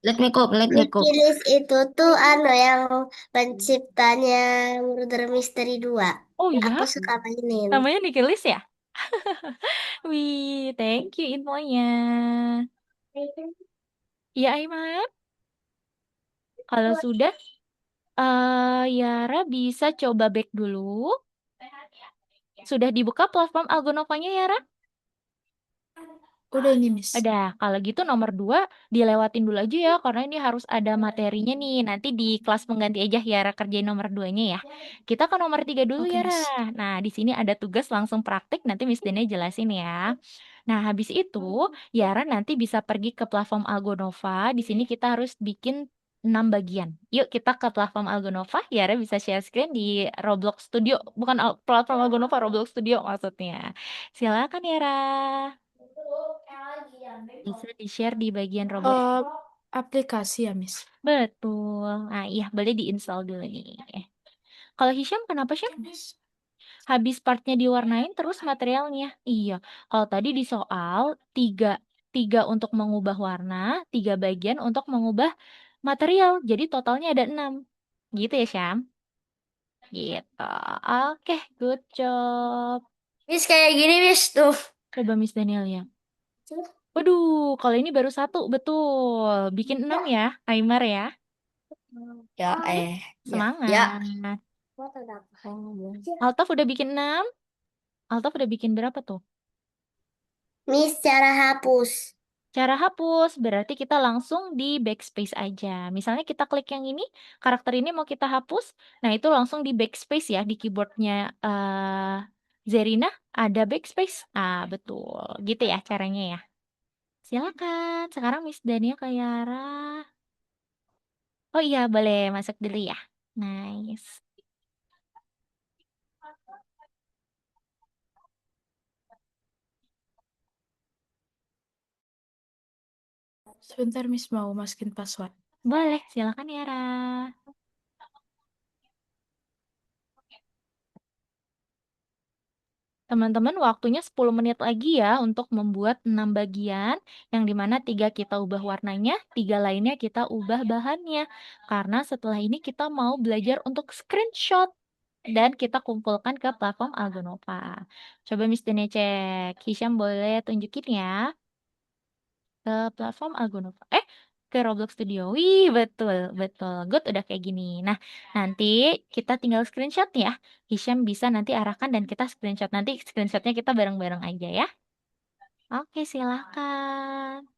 D: Let me cook.
B: Nikilis itu tuh yang penciptanya Murder Mystery 2.
A: Oh
B: Aku
A: ya,
B: suka mainin.
A: namanya Nikilis ya? Wih, thank you infonya. Iya, Aiman. Kalau sudah, Yara bisa coba back dulu. Sudah dibuka platform Algonovanya, Yara?
E: Udah ini, Miss.
A: Udah, kalau gitu nomor 2 dilewatin dulu aja ya, karena ini harus ada materinya nih. Nanti di kelas pengganti aja Yara kerjain nomor 2-nya ya. Kita ke nomor 3 dulu
E: Oke,
A: Yara.
E: Miss.
A: Nah, di sini ada tugas langsung praktik, nanti Miss Dene jelasin ya. Nah, habis itu Yara nanti bisa pergi ke platform Algonova. Di sini kita harus bikin 6 bagian. Yuk kita ke platform Algonova. Yara bisa share screen di Roblox Studio. Bukan platform Algonova, Roblox Studio maksudnya. Silakan Yara. Bisa di-share di bagian Roblox.
E: Eh, aplikasi ya, Miss.
A: Betul. Nah, iya, boleh diinstal dulu nih. Kalau Hisham, kenapa Syam?
E: Oke, Miss.
A: Habis partnya diwarnain terus materialnya. Iya, kalau tadi di soal, tiga, tiga untuk mengubah warna, 3 bagian untuk mengubah material. Jadi totalnya ada 6. Gitu ya, Syam? Gitu. Oke, good job.
D: Miss kayak gini, Miss tuh.
A: Coba Miss Daniel ya. Waduh, kalau ini baru 1, betul. Bikin 6 ya, Aymar ya.
D: Ya, ya, ya.
A: Semangat. Altaf udah bikin 6. Altaf udah bikin berapa tuh?
B: Miss cara hapus.
A: Cara hapus, berarti kita langsung di backspace aja. Misalnya kita klik yang ini, karakter ini mau kita hapus. Nah, itu langsung di backspace ya, di keyboardnya Zerina ada backspace. Ah, betul. Gitu ya caranya ya. Silakan. Sekarang Miss Dania ke Yara. Oh iya, boleh masuk dulu ya. Nice.
E: Sebentar, Miss, mau masukin password.
A: Boleh, silakan Yara. Teman-teman, waktunya 10 menit lagi ya untuk membuat 6 bagian, yang dimana 3 kita ubah warnanya, 3 lainnya kita ubah bahannya. Karena setelah ini kita mau belajar untuk screenshot dan kita kumpulkan ke platform Algonova. Coba Miss Dene cek. Hisham boleh tunjukin ya ke platform Algonova. Ke Roblox Studio. Wih, betul, betul. Good, udah kayak gini. Nah, nanti kita tinggal screenshot ya. Hisham bisa nanti arahkan dan kita screenshot. Nanti screenshotnya kita bareng-bareng aja ya. Oke, silakan.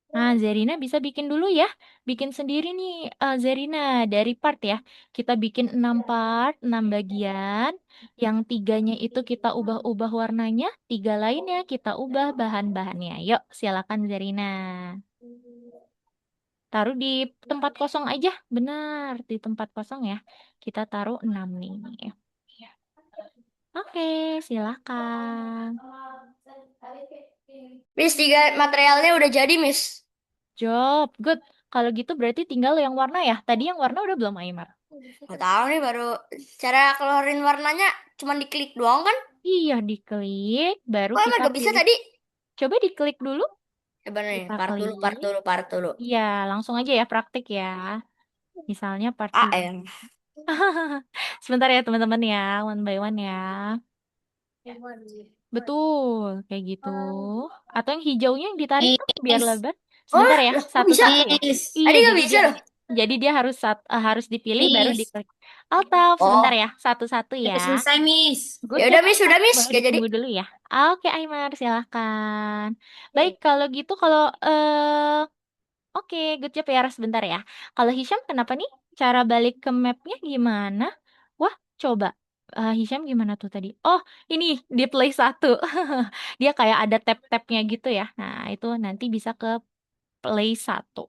A: Nah, Zerina bisa bikin dulu ya. Bikin sendiri nih, Zerina, dari part ya. Kita bikin 6 part, 6 bagian. Yang 3-nya itu kita ubah-ubah warnanya, 3 lainnya kita ubah bahan-bahannya. Yuk, silakan Zerina. Taruh di tempat kosong aja, benar, di tempat kosong ya. Kita taruh 6 nih. Oke, silakan.
D: Miss, 3 materialnya udah jadi, Miss.
A: Job, good. Kalau gitu berarti tinggal yang warna ya. Tadi yang warna udah belum, Aymar?
D: Nggak tahu nih, baru cara keluarin warnanya cuma diklik doang kan?
A: Iya, diklik, baru
D: Kok emang
A: kita
D: gak bisa
A: pilih.
D: tadi?
A: Coba diklik dulu,
D: Coba nih,
A: kita
D: part dulu, part
A: klik.
D: dulu, part dulu.
A: Iya, langsung aja ya praktik ya. Misalnya part
D: Ah,
A: 2. Sebentar ya teman-teman ya, one by one ya. Betul, kayak gitu. Atau yang hijaunya yang ditarik tuh biar
D: Miss.
A: lebar.
D: Oh,
A: Sebentar ya,
D: loh, kok bisa?
A: satu-satu ya.
D: Miss.
A: Iya,
D: Tadi gak bisa loh.
A: jadi dia harus dipilih baru
D: Miss.
A: diklik. Altaf, sebentar
D: Oh,
A: ya, satu-satu ya.
D: udah selesai, Miss.
A: Good
D: Ya
A: job,
D: udah, Miss,
A: Aymar.
D: udah, Miss.
A: Boleh
D: Gak jadi.
A: ditunggu dulu ya. Oke, Aymar, silahkan. Baik, kalau gitu kalau oke, good job ya, sebentar ya. Kalau Hisham kenapa nih? Cara balik ke mapnya gimana? Wah, coba. Hisham gimana tuh tadi? Oh, ini di play 1. Dia kayak ada tab-tabnya gitu ya. Nah, itu nanti bisa ke play 1.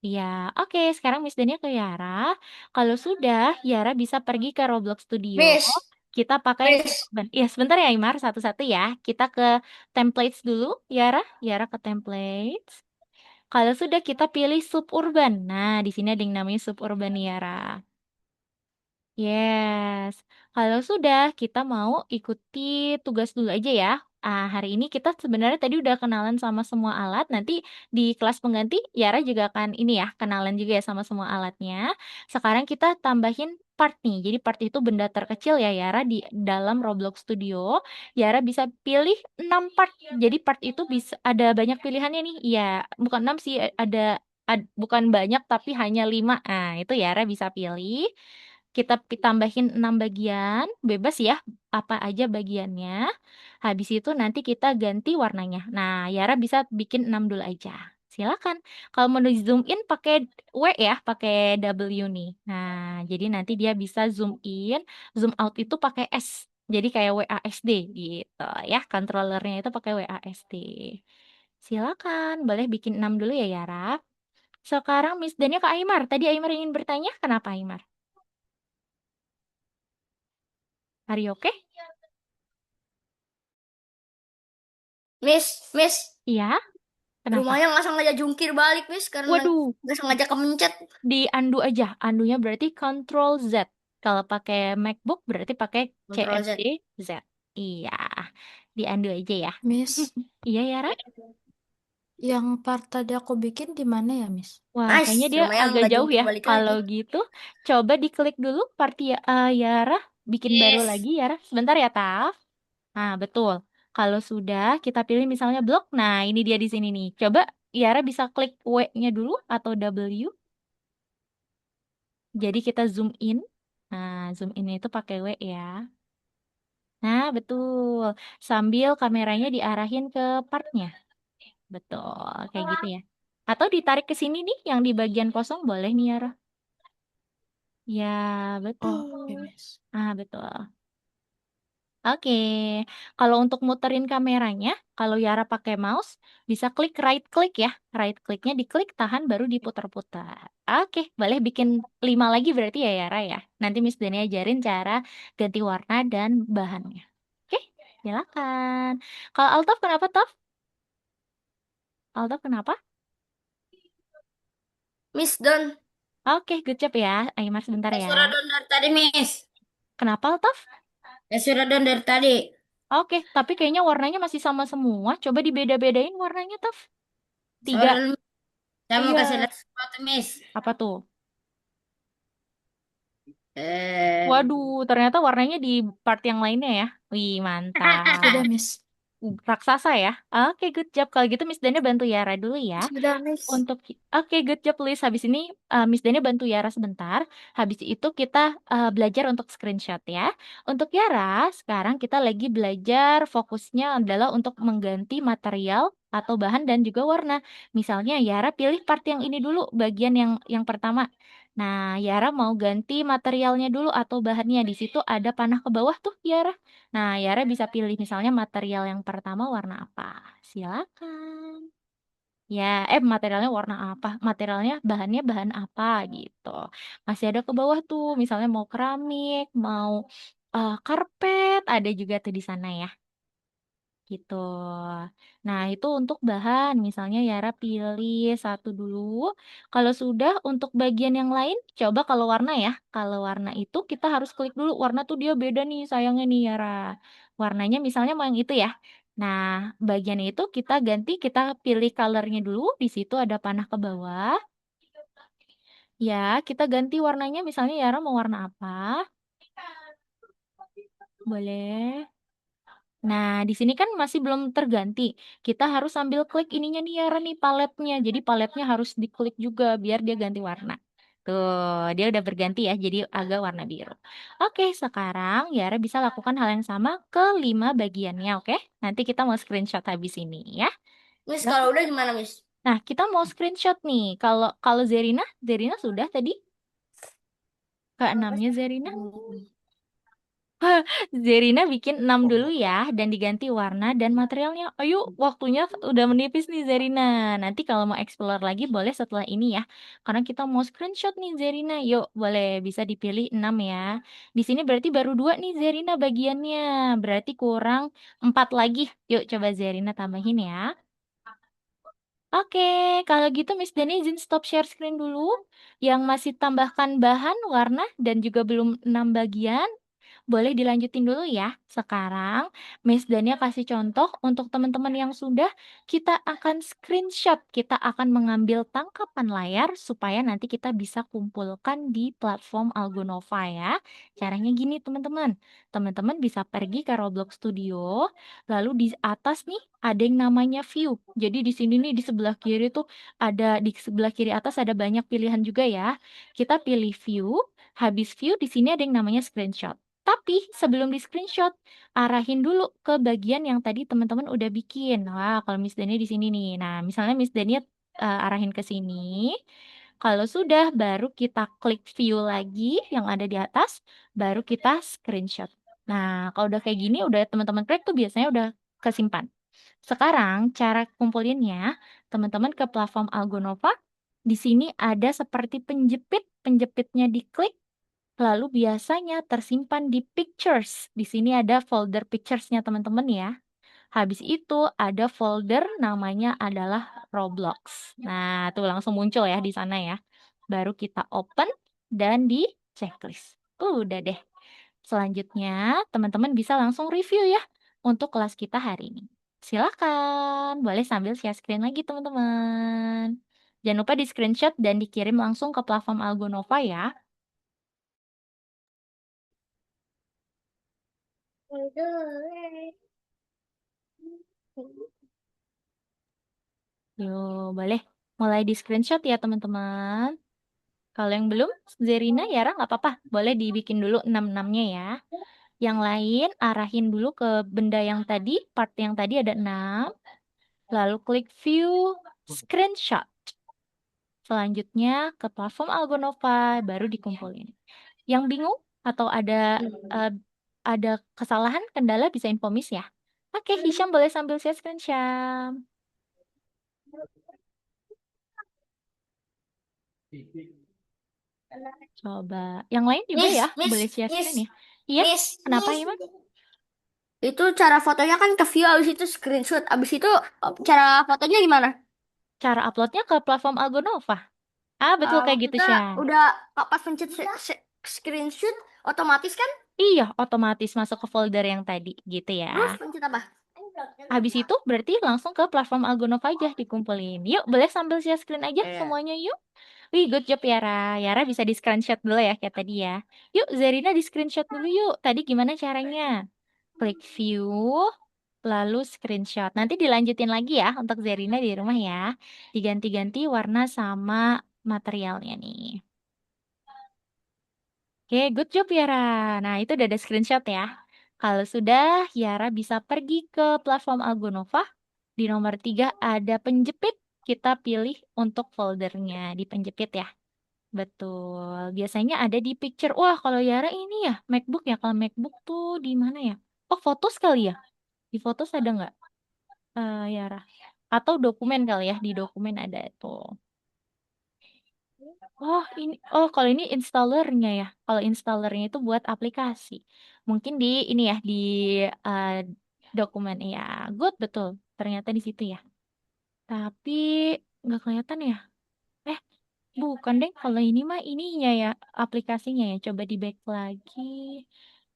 A: Ya, oke. Sekarang Miss Dania ke Yara. Kalau sudah, Yara bisa pergi ke Roblox Studio.
D: Miss.
A: Kita pakai
D: Miss.
A: Suburban. Iya, sebentar ya, Imar. Satu-satu ya. Kita ke templates dulu, Yara. Yara ke templates. Kalau sudah kita pilih suburban. Nah, di sini ada yang namanya suburban Yara. Yes. Kalau sudah, kita mau ikuti tugas dulu aja ya. Hari ini kita sebenarnya tadi udah kenalan sama semua alat. Nanti di kelas pengganti, Yara juga akan ini ya, kenalan juga ya sama semua alatnya. Sekarang kita tambahin part nih. Jadi part itu benda terkecil ya, Yara, di dalam Roblox Studio. Yara bisa pilih 6 part. Jadi part itu bisa ada banyak pilihannya nih. Iya, bukan 6 sih, bukan banyak tapi hanya 5. Itu Yara bisa pilih. Kita tambahin 6 bagian, bebas ya, apa aja bagiannya. Habis itu nanti kita ganti warnanya. Nah, Yara bisa bikin 6 dulu aja. Silakan. Kalau mau di zoom in pakai W ya, pakai W nih. Nah, jadi nanti dia bisa zoom in, zoom out itu pakai S. Jadi kayak WASD gitu ya. Controllernya itu pakai WASD. Silakan, boleh bikin 6 dulu ya Yara. Sekarang Miss Dania ke Aymar. Tadi Aymar ingin bertanya, kenapa Aymar? Are you okay?
D: Miss.
A: Iya, kenapa?
D: Rumahnya nggak sengaja jungkir balik, Miss. Karena
A: Waduh,
D: nggak sengaja kemencet.
A: di undo aja. Andunya berarti Control Z. Kalau pakai MacBook berarti pakai
D: Control
A: CMD
D: Z.
A: Z. Iya, di undo aja ya.
E: Miss,
A: Iya, Yara?
E: yang part tadi aku bikin di mana ya, Miss?
A: Wah,
D: Nice.
A: kayaknya dia
D: Rumahnya
A: agak
D: nggak
A: jauh
D: jungkir
A: ya.
D: balik lagi.
A: Kalau gitu, coba diklik dulu part Yara. Bikin baru
D: Yes.
A: lagi, Yara. Sebentar ya, Taf. Nah, betul. Kalau sudah, kita pilih misalnya blok. Nah, ini dia di sini nih. Coba Yara bisa klik W-nya dulu atau W. Jadi kita zoom in. Nah, zoom in itu pakai W ya. Nah, betul. Sambil kameranya diarahin ke partnya. Betul, kayak gitu ya. Atau ditarik ke sini nih, yang di bagian kosong boleh nih, Yara. Ya,
E: Oh, oke,
A: betul.
E: Miss.
A: Betul. Oke, kalau untuk muterin kameranya, kalau Yara pakai mouse, bisa klik right click ya. Right clicknya diklik, tahan, baru diputar-putar. Oke, boleh bikin 5 lagi berarti ya Yara ya. Nanti Miss Dani ajarin cara ganti warna dan bahannya. Oke, silakan. Kalau Altaf kenapa, Taf? Altaf kenapa?
D: Miss Don.
A: Oke, good job ya. Ayo Mas sebentar ya.
D: Sudah dong dari tadi, Miss.
A: Kenapa, Altaf?
D: Sudah dong dari tadi.
A: Oke, tapi kayaknya warnanya masih sama semua. Coba dibeda-bedain warnanya, Taf. Tiga.
D: Sorry, saya mau kasih
A: Iya.
D: lihat sesuatu, Miss.
A: Apa tuh?
D: Eh,
A: Waduh, ternyata warnanya di part yang lainnya ya. Wih,
E: Sudah,
A: mantap.
E: Miss.
A: Raksasa ya. Oke, good job. Kalau gitu Miss Dania bantu Yara dulu ya.
E: Sudah, Miss.
A: Untuk Oke, good job Liz. Habis ini Miss Dania bantu Yara sebentar. Habis itu kita belajar untuk screenshot ya. Untuk Yara, sekarang kita lagi belajar fokusnya adalah untuk mengganti material atau bahan dan juga warna. Misalnya Yara pilih part yang ini dulu, bagian yang pertama. Nah, Yara mau ganti materialnya dulu atau bahannya. Di situ ada panah ke bawah tuh, Yara. Nah, Yara bisa pilih misalnya material yang pertama warna apa. Silakan. Ya, materialnya warna apa? Materialnya, bahannya bahan apa gitu. Masih ada ke bawah tuh, misalnya mau keramik, mau karpet, ada juga tuh di sana ya. Gitu. Nah, itu untuk bahan. Misalnya Yara pilih satu dulu. Kalau sudah untuk bagian yang lain, coba kalau warna ya. Kalau warna itu kita harus klik dulu. Warna tuh dia beda nih sayangnya nih Yara. Warnanya misalnya mau yang itu ya. Nah, bagian itu kita ganti, kita pilih colornya dulu. Di situ ada panah ke bawah. Ya, kita ganti warnanya. Misalnya Yara mau warna apa? Boleh. Nah, di sini kan masih belum terganti. Kita harus sambil klik ininya nih Yara nih paletnya. Jadi paletnya harus diklik juga biar dia ganti warna. Tuh, dia udah berganti ya, jadi agak warna biru. Oke, sekarang Yara bisa lakukan hal yang sama ke 5 bagiannya, oke? Nanti kita mau screenshot habis ini ya.
D: Miss, kalau
A: Silakan.
D: udah gimana, Miss?
A: Nah, kita mau screenshot nih. Kalau kalau Zerina sudah tadi ke 6-nya Zerina. Zerina bikin 6 dulu ya dan diganti warna dan materialnya. Ayo, waktunya udah menipis nih Zerina. Nanti kalau mau explore lagi boleh setelah ini ya. Karena kita mau screenshot nih Zerina. Yuk, boleh bisa dipilih 6 ya. Di sini berarti baru 2 nih Zerina bagiannya. Berarti kurang 4 lagi. Yuk coba Zerina tambahin ya. Oke, kalau gitu Miss Dani izin stop share screen dulu. Yang masih tambahkan bahan, warna, dan juga belum 6 bagian. Boleh dilanjutin dulu ya. Sekarang, Miss Dania kasih contoh untuk teman-teman yang sudah, kita akan screenshot, kita akan mengambil tangkapan layar supaya nanti kita bisa kumpulkan di platform Algonova ya. Caranya gini teman-teman. Teman-teman bisa pergi ke Roblox Studio, lalu di atas nih ada yang namanya view. Jadi di sini nih di sebelah kiri tuh di sebelah kiri atas ada banyak pilihan juga ya. Kita pilih view, habis view di sini ada yang namanya screenshot. Tapi sebelum di screenshot, arahin dulu ke bagian yang tadi teman-teman udah bikin. Wah, kalau Miss Dania di sini nih. Nah, misalnya Miss Dania arahin ke sini. Kalau sudah, baru kita klik view lagi yang ada di atas, baru kita screenshot. Nah, kalau udah kayak gini, udah teman-teman klik tuh biasanya udah kesimpan. Sekarang, cara kumpulinnya, teman-teman ke platform Algonova. Di sini ada seperti penjepit, penjepitnya diklik. Lalu biasanya tersimpan di pictures. Di sini ada folder pictures-nya teman-teman ya. Habis itu ada folder namanya adalah Roblox. Nah, tuh langsung muncul ya di sana ya. Baru kita open dan di checklist. Udah deh. Selanjutnya, teman-teman bisa langsung review ya untuk kelas kita hari ini. Silakan, boleh sambil share screen lagi teman-teman. Jangan lupa di screenshot dan dikirim langsung ke platform Algonova ya. Yuk, boleh mulai di screenshot ya teman-teman. Kalau yang belum, Zerina, Yara nggak apa-apa. Boleh dibikin dulu 6-6-nya ya. Yang lain, arahin dulu ke benda yang tadi, part yang tadi ada 6. Lalu klik view, screenshot. Selanjutnya ke platform Algonova, baru dikumpulin. Yang bingung atau eh, ada kesalahan, kendala bisa info Miss ya. Oke, Hisham boleh sambil share screen, Syam. Coba. Yang lain juga
D: Miss,
A: ya,
D: Miss,
A: boleh share
D: Miss,
A: screen ya. Iya,
D: Miss.
A: kenapa Iman?
D: Itu cara fotonya kan ke view, abis itu screenshot. Abis itu cara fotonya gimana?
A: Cara uploadnya ke platform Algonova. Ah, betul kayak gitu,
D: Kita
A: Syah.
D: udah pas pencet screenshot otomatis kan?
A: Iya, otomatis masuk ke folder yang tadi gitu ya.
D: Terus pencet apa?
A: Habis itu berarti langsung ke platform Algonov aja dikumpulin. Yuk, boleh sambil share screen aja
D: Iya.
A: semuanya yuk. Wih, good job Yara. Yara bisa di screenshot dulu ya kayak tadi ya. Yuk, Zerina di screenshot dulu yuk. Tadi gimana caranya? Klik view, lalu screenshot. Nanti dilanjutin lagi ya untuk Zerina di rumah ya. Diganti-ganti warna sama materialnya nih. Oke, good job Yara. Nah, itu udah ada screenshot ya. Kalau sudah, Yara bisa pergi ke platform Algonova. Di nomor 3 ada penjepit. Kita pilih untuk foldernya di penjepit ya. Betul. Biasanya ada di picture. Wah, kalau Yara ini ya, MacBook ya. Kalau MacBook tuh di mana ya? Oh, foto sekali ya? Di fotos ada nggak, Yara? Atau dokumen kali ya? Di dokumen ada tuh. Oh, ini. Oh, kalau ini installernya ya. Kalau installernya itu buat aplikasi. Mungkin di ini ya, di eh, dokumen ya. Good, betul. Ternyata di situ ya. Tapi nggak kelihatan ya. Eh, bukan deh. Kalau ini mah ininya ya, aplikasinya ya. Coba di back lagi.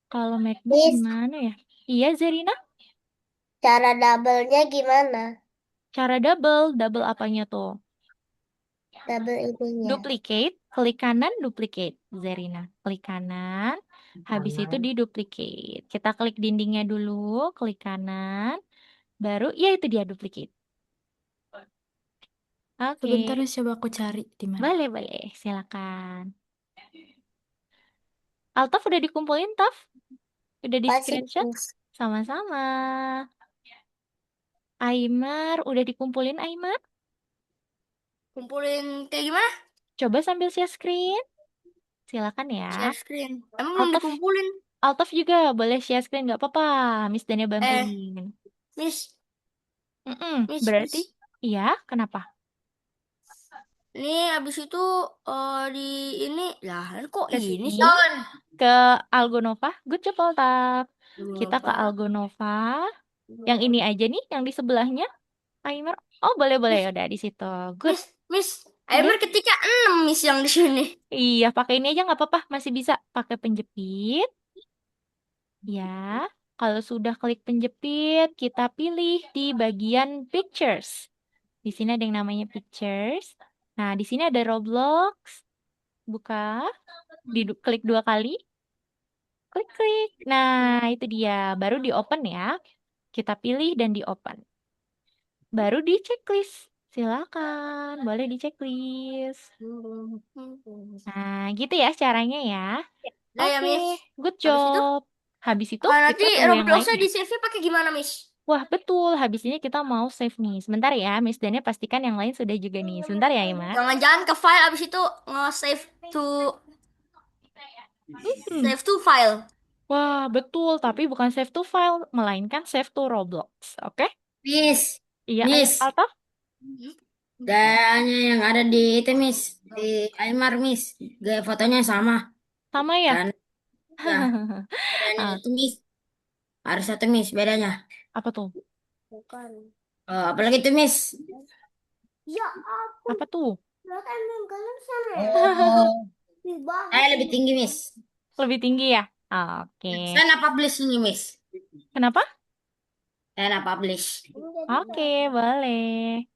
A: Kalau MacBook
B: Miss,
A: gimana ya? Iya, Zerina.
B: cara double-nya gimana?
A: Cara double, double apanya tuh?
B: Double ininya.
A: Duplicate, klik kanan, duplicate. Zerina, klik kanan. Habis itu di duplicate. Kita klik dindingnya dulu, klik kanan. Baru, ya itu dia duplicate. Oke,
E: Sebentar ya, coba aku cari di mana.
A: boleh, boleh. Silakan. Altaf udah dikumpulin, Taf? Udah di
B: Pasti,
A: screenshot?
B: Miss.
A: Sama-sama. Aymar, udah dikumpulin Aymar?
D: Kumpulin kayak gimana?
A: Coba sambil share screen. Silakan ya.
D: Share screen. Emang belum
A: Altaf,
D: dikumpulin.
A: Altaf juga boleh share screen nggak apa-apa. Miss Dania
D: Eh,
A: bantuin.
D: Miss,
A: Berarti,
D: Miss.
A: iya, kenapa?
D: Ini abis itu di ini lah kok
A: Ke
D: ini
A: sini,
D: sih?
A: ke Algonova. Good job, Altaf. Kita ke
D: Lupa.
A: Algonova. Yang ini aja nih, yang di sebelahnya. Aymar. Oh, boleh-boleh.
D: Miss,
A: Udah di situ. Good.
D: Miss, Miss.
A: Udah.
D: Aimer ketika 6 Miss yang di sini.
A: Iya, pakai ini aja nggak apa-apa. Masih bisa pakai penjepit. Ya, kalau sudah klik penjepit, kita pilih di bagian Pictures. Di sini ada yang namanya Pictures. Nah, di sini ada Roblox. Buka, klik 2 kali, klik-klik. Nah, itu dia. Baru di open ya. Kita pilih dan di open. Baru di checklist. Silakan, boleh di checklist. Nah, gitu ya caranya ya.
D: Nah ya
A: Oke,
D: Miss.
A: good
D: Habis itu,
A: job. Habis itu kita
D: nanti
A: tunggu yang lain
D: Robloxnya
A: ya.
D: di save pakai gimana Miss?
A: Wah, betul. Habis ini kita mau save nih. Sebentar ya, Miss Dania pastikan yang lain sudah juga nih. Sebentar ya, Ima.
D: Jangan-jangan ke file abis itu nge-save to
A: Hmm.
D: save to file.
A: Wah, betul. Tapi bukan save to file, melainkan save to Roblox. Oke?
D: Miss,
A: Iya,
D: Miss.
A: Altaf?
D: Dan yang ada di itu Miss, di Aymar Miss, gaya fotonya sama.
A: Sama ya?
D: Dan ya, bedanya
A: Ah,
D: itu Miss, harus satu Miss bedanya.
A: apa tuh?
B: Bukan.
D: Apalagi itu Miss.
B: Ya ampun,
A: Apa tuh?
B: bahkan yang kalian sana ya.
D: Oh,
B: Di bawah
D: saya lebih
B: ini.
D: tinggi Miss.
A: Lebih tinggi ya? Oke.
D: Saya nak publish ini Miss.
A: Kenapa?
D: Saya nak publish.
B: Ini jadi
A: Oke,
B: berapa?
A: boleh.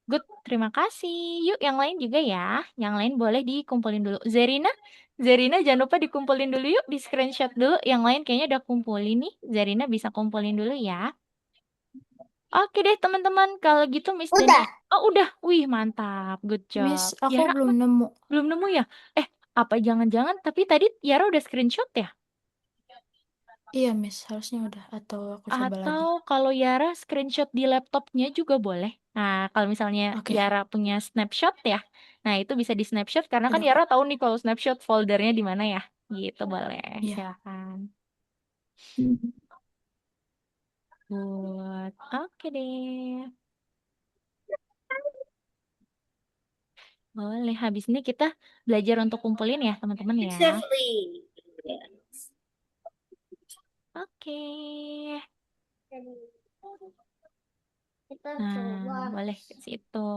A: Good, terima kasih. Yuk, yang lain juga ya. Yang lain boleh dikumpulin dulu. Zerina, Zerina jangan lupa dikumpulin dulu yuk, di screenshot dulu. Yang lain kayaknya udah kumpulin nih. Zerina bisa kumpulin dulu ya. Oke deh teman-teman, kalau gitu Miss Dania.
B: Udah.
A: Oh udah, wih mantap, good
E: Miss,
A: job.
E: aku
A: Yara
E: belum
A: apa?
E: nemu.
A: Belum nemu ya? Eh, apa jangan-jangan tapi tadi Yara udah screenshot ya?
E: Iya, Miss, harusnya udah. Atau aku coba lagi.
A: Atau kalau Yara screenshot di laptopnya juga boleh. Nah, kalau misalnya
E: Oke,
A: Yara punya snapshot ya, nah itu bisa di snapshot karena kan
E: udah
A: Yara
E: kok.
A: tahu nih kalau snapshot foldernya di mana ya. Gitu boleh,
E: Iya.
A: silakan. Good. Oke deh. Boleh. Habis ini kita belajar untuk kumpulin ya, teman-teman ya.
D: Exactly.
A: Oke.
B: Kita
A: Nah,
B: coba.
A: boleh ke situ.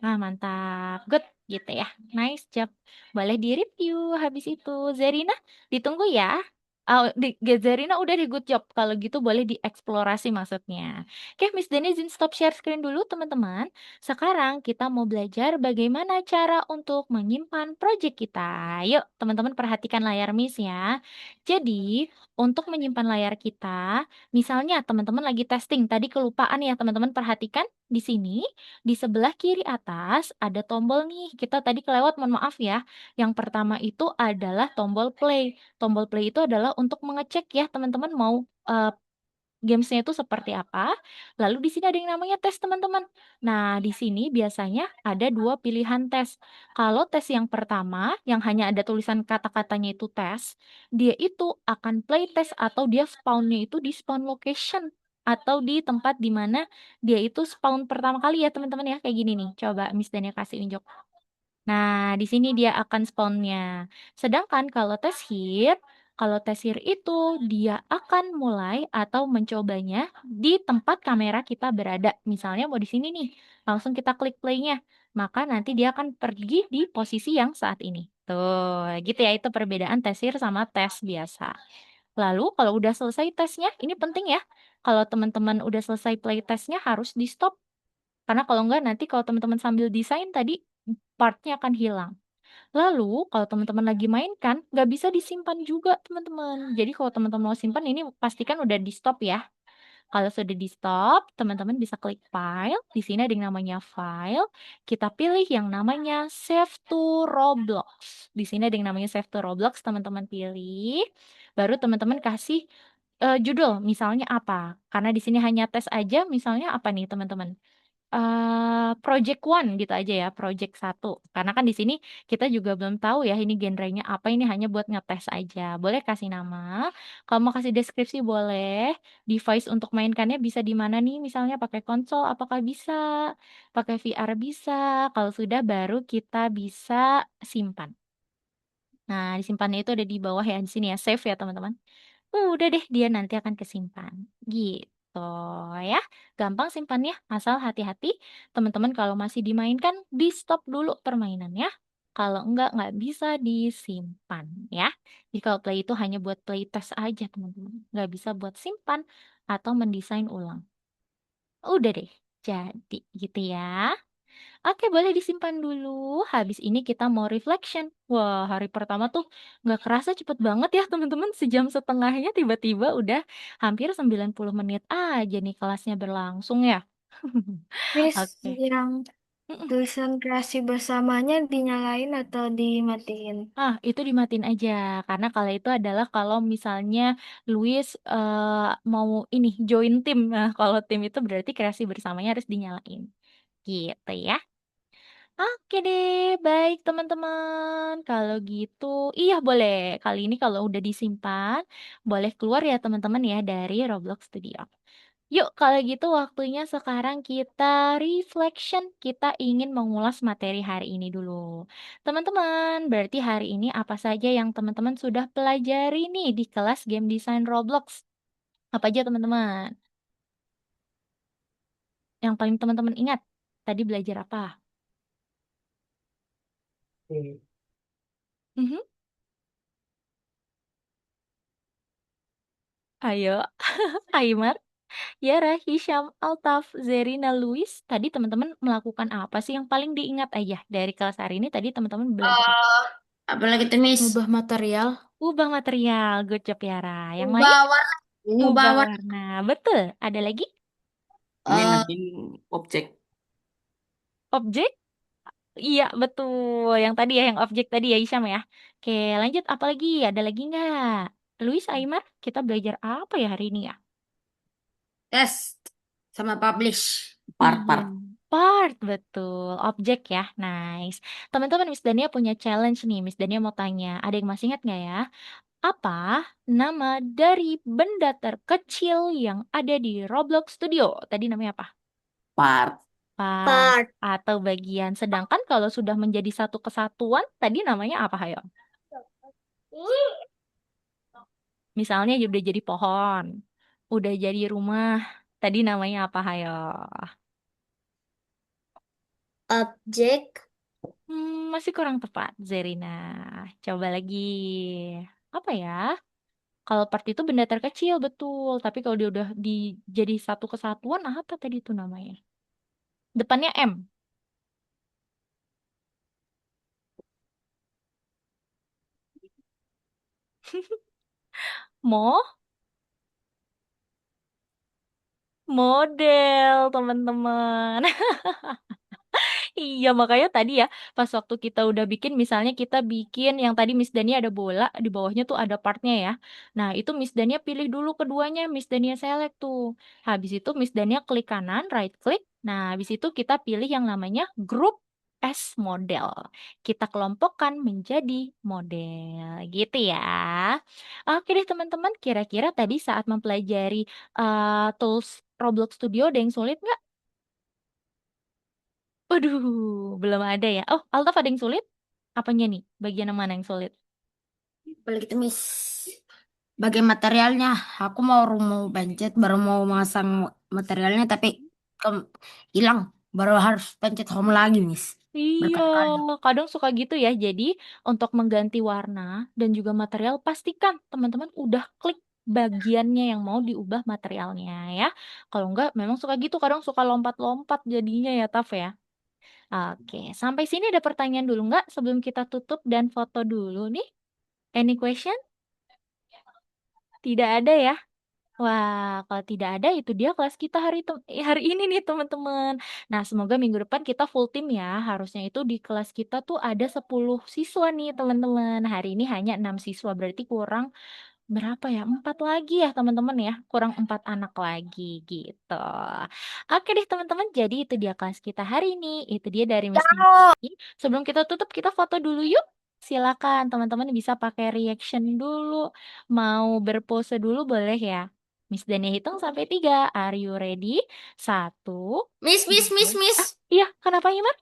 A: Nah, mantap. Good gitu ya. Nice job. Boleh di-review habis itu. Zerina, ditunggu ya. Oh, Zerina udah di good job. Kalau gitu boleh dieksplorasi maksudnya. Oke, Miss Deni izin stop share screen dulu, teman-teman. Sekarang kita mau belajar bagaimana cara untuk menyimpan project kita. Yuk, teman-teman perhatikan layar Miss ya. Jadi, untuk menyimpan layar kita, misalnya teman-teman lagi testing, tadi kelupaan ya teman-teman perhatikan di sini. Di sebelah kiri atas ada tombol nih. Kita tadi kelewat, mohon maaf ya. Yang pertama itu adalah tombol play. Tombol play itu adalah untuk mengecek ya teman-teman mau eh, gamesnya itu seperti apa. Lalu di sini ada yang namanya tes teman-teman. Nah, di sini biasanya ada dua pilihan tes. Kalau tes yang pertama, yang hanya ada tulisan kata-katanya itu tes, dia itu akan play test atau dia spawnnya itu di spawn location atau di tempat di mana dia itu spawn pertama kali ya teman-teman ya kayak gini nih. Coba Miss Dania kasih unjuk. Nah, di sini dia akan spawnnya. Sedangkan kalau tes hit itu dia akan mulai atau mencobanya di tempat kamera kita berada. Misalnya mau di sini nih, langsung kita klik play-nya. Maka nanti dia akan pergi di posisi yang saat ini. Tuh, gitu ya. Itu perbedaan tes hit sama tes biasa. Lalu kalau udah selesai tesnya, ini penting ya. Kalau teman-teman udah selesai play tesnya harus di stop. Karena kalau enggak nanti kalau teman-teman sambil desain tadi partnya akan hilang. Lalu kalau teman-teman lagi main kan nggak bisa disimpan juga teman-teman. Jadi kalau teman-teman mau simpan ini pastikan udah di stop ya. Kalau sudah di stop, teman-teman bisa klik file. Di sini ada yang namanya file. Kita pilih yang namanya save to Roblox. Di sini ada yang namanya save to Roblox, teman-teman pilih. Baru teman-teman kasih judul, misalnya apa? Karena di sini hanya tes aja, misalnya apa nih teman-teman? Project One gitu aja ya, Project satu. Karena kan di sini kita juga belum tahu ya ini genrenya apa, ini hanya buat ngetes aja. Boleh kasih nama, kalau mau kasih deskripsi boleh. Device untuk mainkannya bisa di mana nih? Misalnya pakai konsol, apakah bisa? Pakai VR bisa. Kalau sudah baru kita bisa simpan. Nah, disimpannya itu ada di bawah ya, di sini ya, save ya teman-teman. Udah deh, dia nanti akan kesimpan. Gitu ya. Gampang simpannya, asal hati-hati. Teman-teman kalau masih dimainkan, di stop dulu permainannya. Kalau nggak bisa disimpan ya. Jadi kalau play itu hanya buat play test aja teman-teman. Nggak bisa buat simpan atau mendesain ulang. Udah deh, jadi gitu ya. Oke, boleh disimpan dulu. Habis ini kita mau reflection. Wah, hari pertama tuh nggak kerasa cepet banget ya teman-teman. Sejam setengahnya tiba-tiba udah hampir 90 menit aja nih kelasnya berlangsung ya.
E: Miss,
A: Oke.
E: yang
A: Mm-mm.
E: tulisan kreasi bersamanya dinyalain atau dimatiin?
A: Itu dimatiin aja. Karena kalau itu adalah kalau misalnya Luis mau ini join tim. Nah, kalau tim itu berarti kreasi bersamanya harus dinyalain. Gitu ya. Oke deh, baik teman-teman. Kalau gitu, iya boleh. Kali ini kalau udah disimpan, boleh keluar ya teman-teman ya dari Roblox Studio. Yuk, kalau gitu waktunya sekarang kita reflection. Kita ingin mengulas materi hari ini dulu. Teman-teman, berarti hari ini apa saja yang teman-teman sudah pelajari nih di kelas Game Design Roblox? Apa aja teman-teman? Yang paling teman-teman ingat? Tadi belajar apa? Mhm. Ayo, Aimar. Yara, Hisham, Altaf, Zerina, Luis. Tadi teman-teman melakukan apa sih yang paling diingat aja dari kelas hari ini? Tadi teman-teman belajar apa?
D: Apalagi tuh, Miss?
E: Ubah material.
A: Ubah material, good job Yara. Yang lain?
D: Ubah warna. Ubah
A: Ubah
D: warna.
A: warna. Betul. Ada lagi?
C: Ini
D: Eh,
C: nanti objek
A: Objek? Iya, betul. Yang tadi ya, yang objek tadi ya Hisham ya. Oke, lanjut. Apa lagi? Ada lagi nggak? Luis, Aimar, kita belajar apa ya hari ini ya?
D: test sama publish.
A: Iya,
C: part-part.
A: part betul. Objek ya, nice. Teman-teman, Miss Dania punya challenge nih. Miss Dania mau tanya, ada yang masih ingat nggak ya? Apa nama dari benda terkecil yang ada di Roblox Studio? Tadi namanya apa?
C: Part.
A: Part
B: Part.
A: atau bagian. Sedangkan kalau sudah menjadi satu kesatuan, tadi namanya apa, Hayo? Misalnya udah jadi pohon, udah jadi rumah. Tadi namanya apa, Hayo?
B: Objek.
A: Masih kurang tepat, Zerina. Coba lagi. Apa ya? Kalau part itu benda terkecil, betul. Tapi kalau dia udah jadi satu kesatuan, apa tadi itu namanya? Depannya M. Mo, model, teman-teman. Iya, makanya tadi ya, pas waktu kita udah bikin, misalnya kita bikin yang tadi Miss Dania ada bola, di bawahnya tuh ada partnya ya. Nah, itu Miss Dania pilih dulu keduanya, Miss Dania select tuh. Habis itu Miss Dania klik kanan, right click. Nah, habis itu kita pilih yang namanya group as model. Kita kelompokkan menjadi model, gitu ya. Oke deh teman-teman, kira-kira tadi saat mempelajari tools Roblox Studio ada yang sulit nggak? Waduh, belum ada ya. Oh, Altaf ada yang sulit? Apanya nih? Bagian yang mana yang sulit?
D: Boleh gitu, Miss. Bagian materialnya, aku mau pencet baru mau masang materialnya tapi hilang. Baru harus pencet home lagi, Miss.
A: Iya,
D: Berkali-kali.
A: kadang suka gitu ya. Jadi, untuk mengganti warna dan juga material, pastikan teman-teman udah klik bagiannya yang mau diubah materialnya ya. Kalau enggak, memang suka gitu. Kadang suka lompat-lompat jadinya ya, Taf ya. Oke, sampai sini ada pertanyaan dulu nggak sebelum kita tutup dan foto dulu nih? Any question? Tidak ada ya? Wah, kalau tidak ada itu dia kelas kita hari ini nih teman-teman. Nah, semoga minggu depan kita full tim ya. Harusnya itu di kelas kita tuh ada 10 siswa nih teman-teman. Hari ini hanya 6 siswa, berarti kurang berapa ya? 4 lagi ya teman-teman ya. Kurang 4 anak lagi gitu. Oke deh teman-teman, jadi itu dia kelas kita hari ini. Itu dia dari Miss Nini. Sebelum kita tutup, kita foto dulu yuk. Silakan teman-teman bisa pakai reaction dulu. Mau berpose dulu boleh ya. Miss Dania hitung sampai 3. Are you ready? 1,
B: Miss, miss, miss,
A: 2.
B: miss.
A: Iya, kenapa Himar?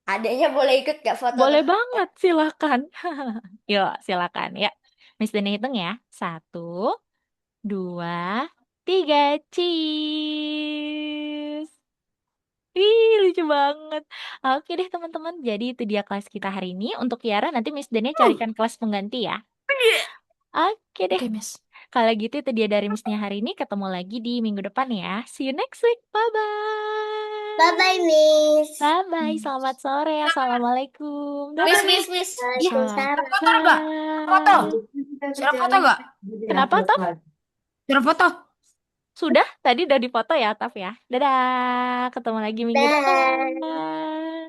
B: Adanya boleh ikut gak foto
A: Boleh
B: tuh?
A: banget, silakan. Yuk, silakan ya. Miss Dania hitung ya. 1, 2, 3. Cheese. Ih, lucu banget. Oke deh teman-teman. Jadi itu dia kelas kita hari ini. Untuk Kiara nanti Miss Dania carikan kelas pengganti ya. Oke deh.
E: Oke, Miss.
A: Kalau gitu itu dia dari Missnya hari ini. Ketemu lagi di minggu depan ya. See you next week. Bye-bye.
B: Bye-bye, Miss.
A: Bye-bye. Selamat sore. Assalamualaikum.
B: Miss,
A: Dadah,
B: miss,
A: Miss.
B: miss.
D: Iya,
B: Waalaikumsalam.
D: foto nggak? Foto.
A: Bye.
D: Sudah foto nggak?
A: Kenapa, Taf?
D: Sudah foto.
A: Sudah? Tadi udah difoto ya, Taf ya? Dadah. Ketemu lagi minggu
B: Dah.
A: depan.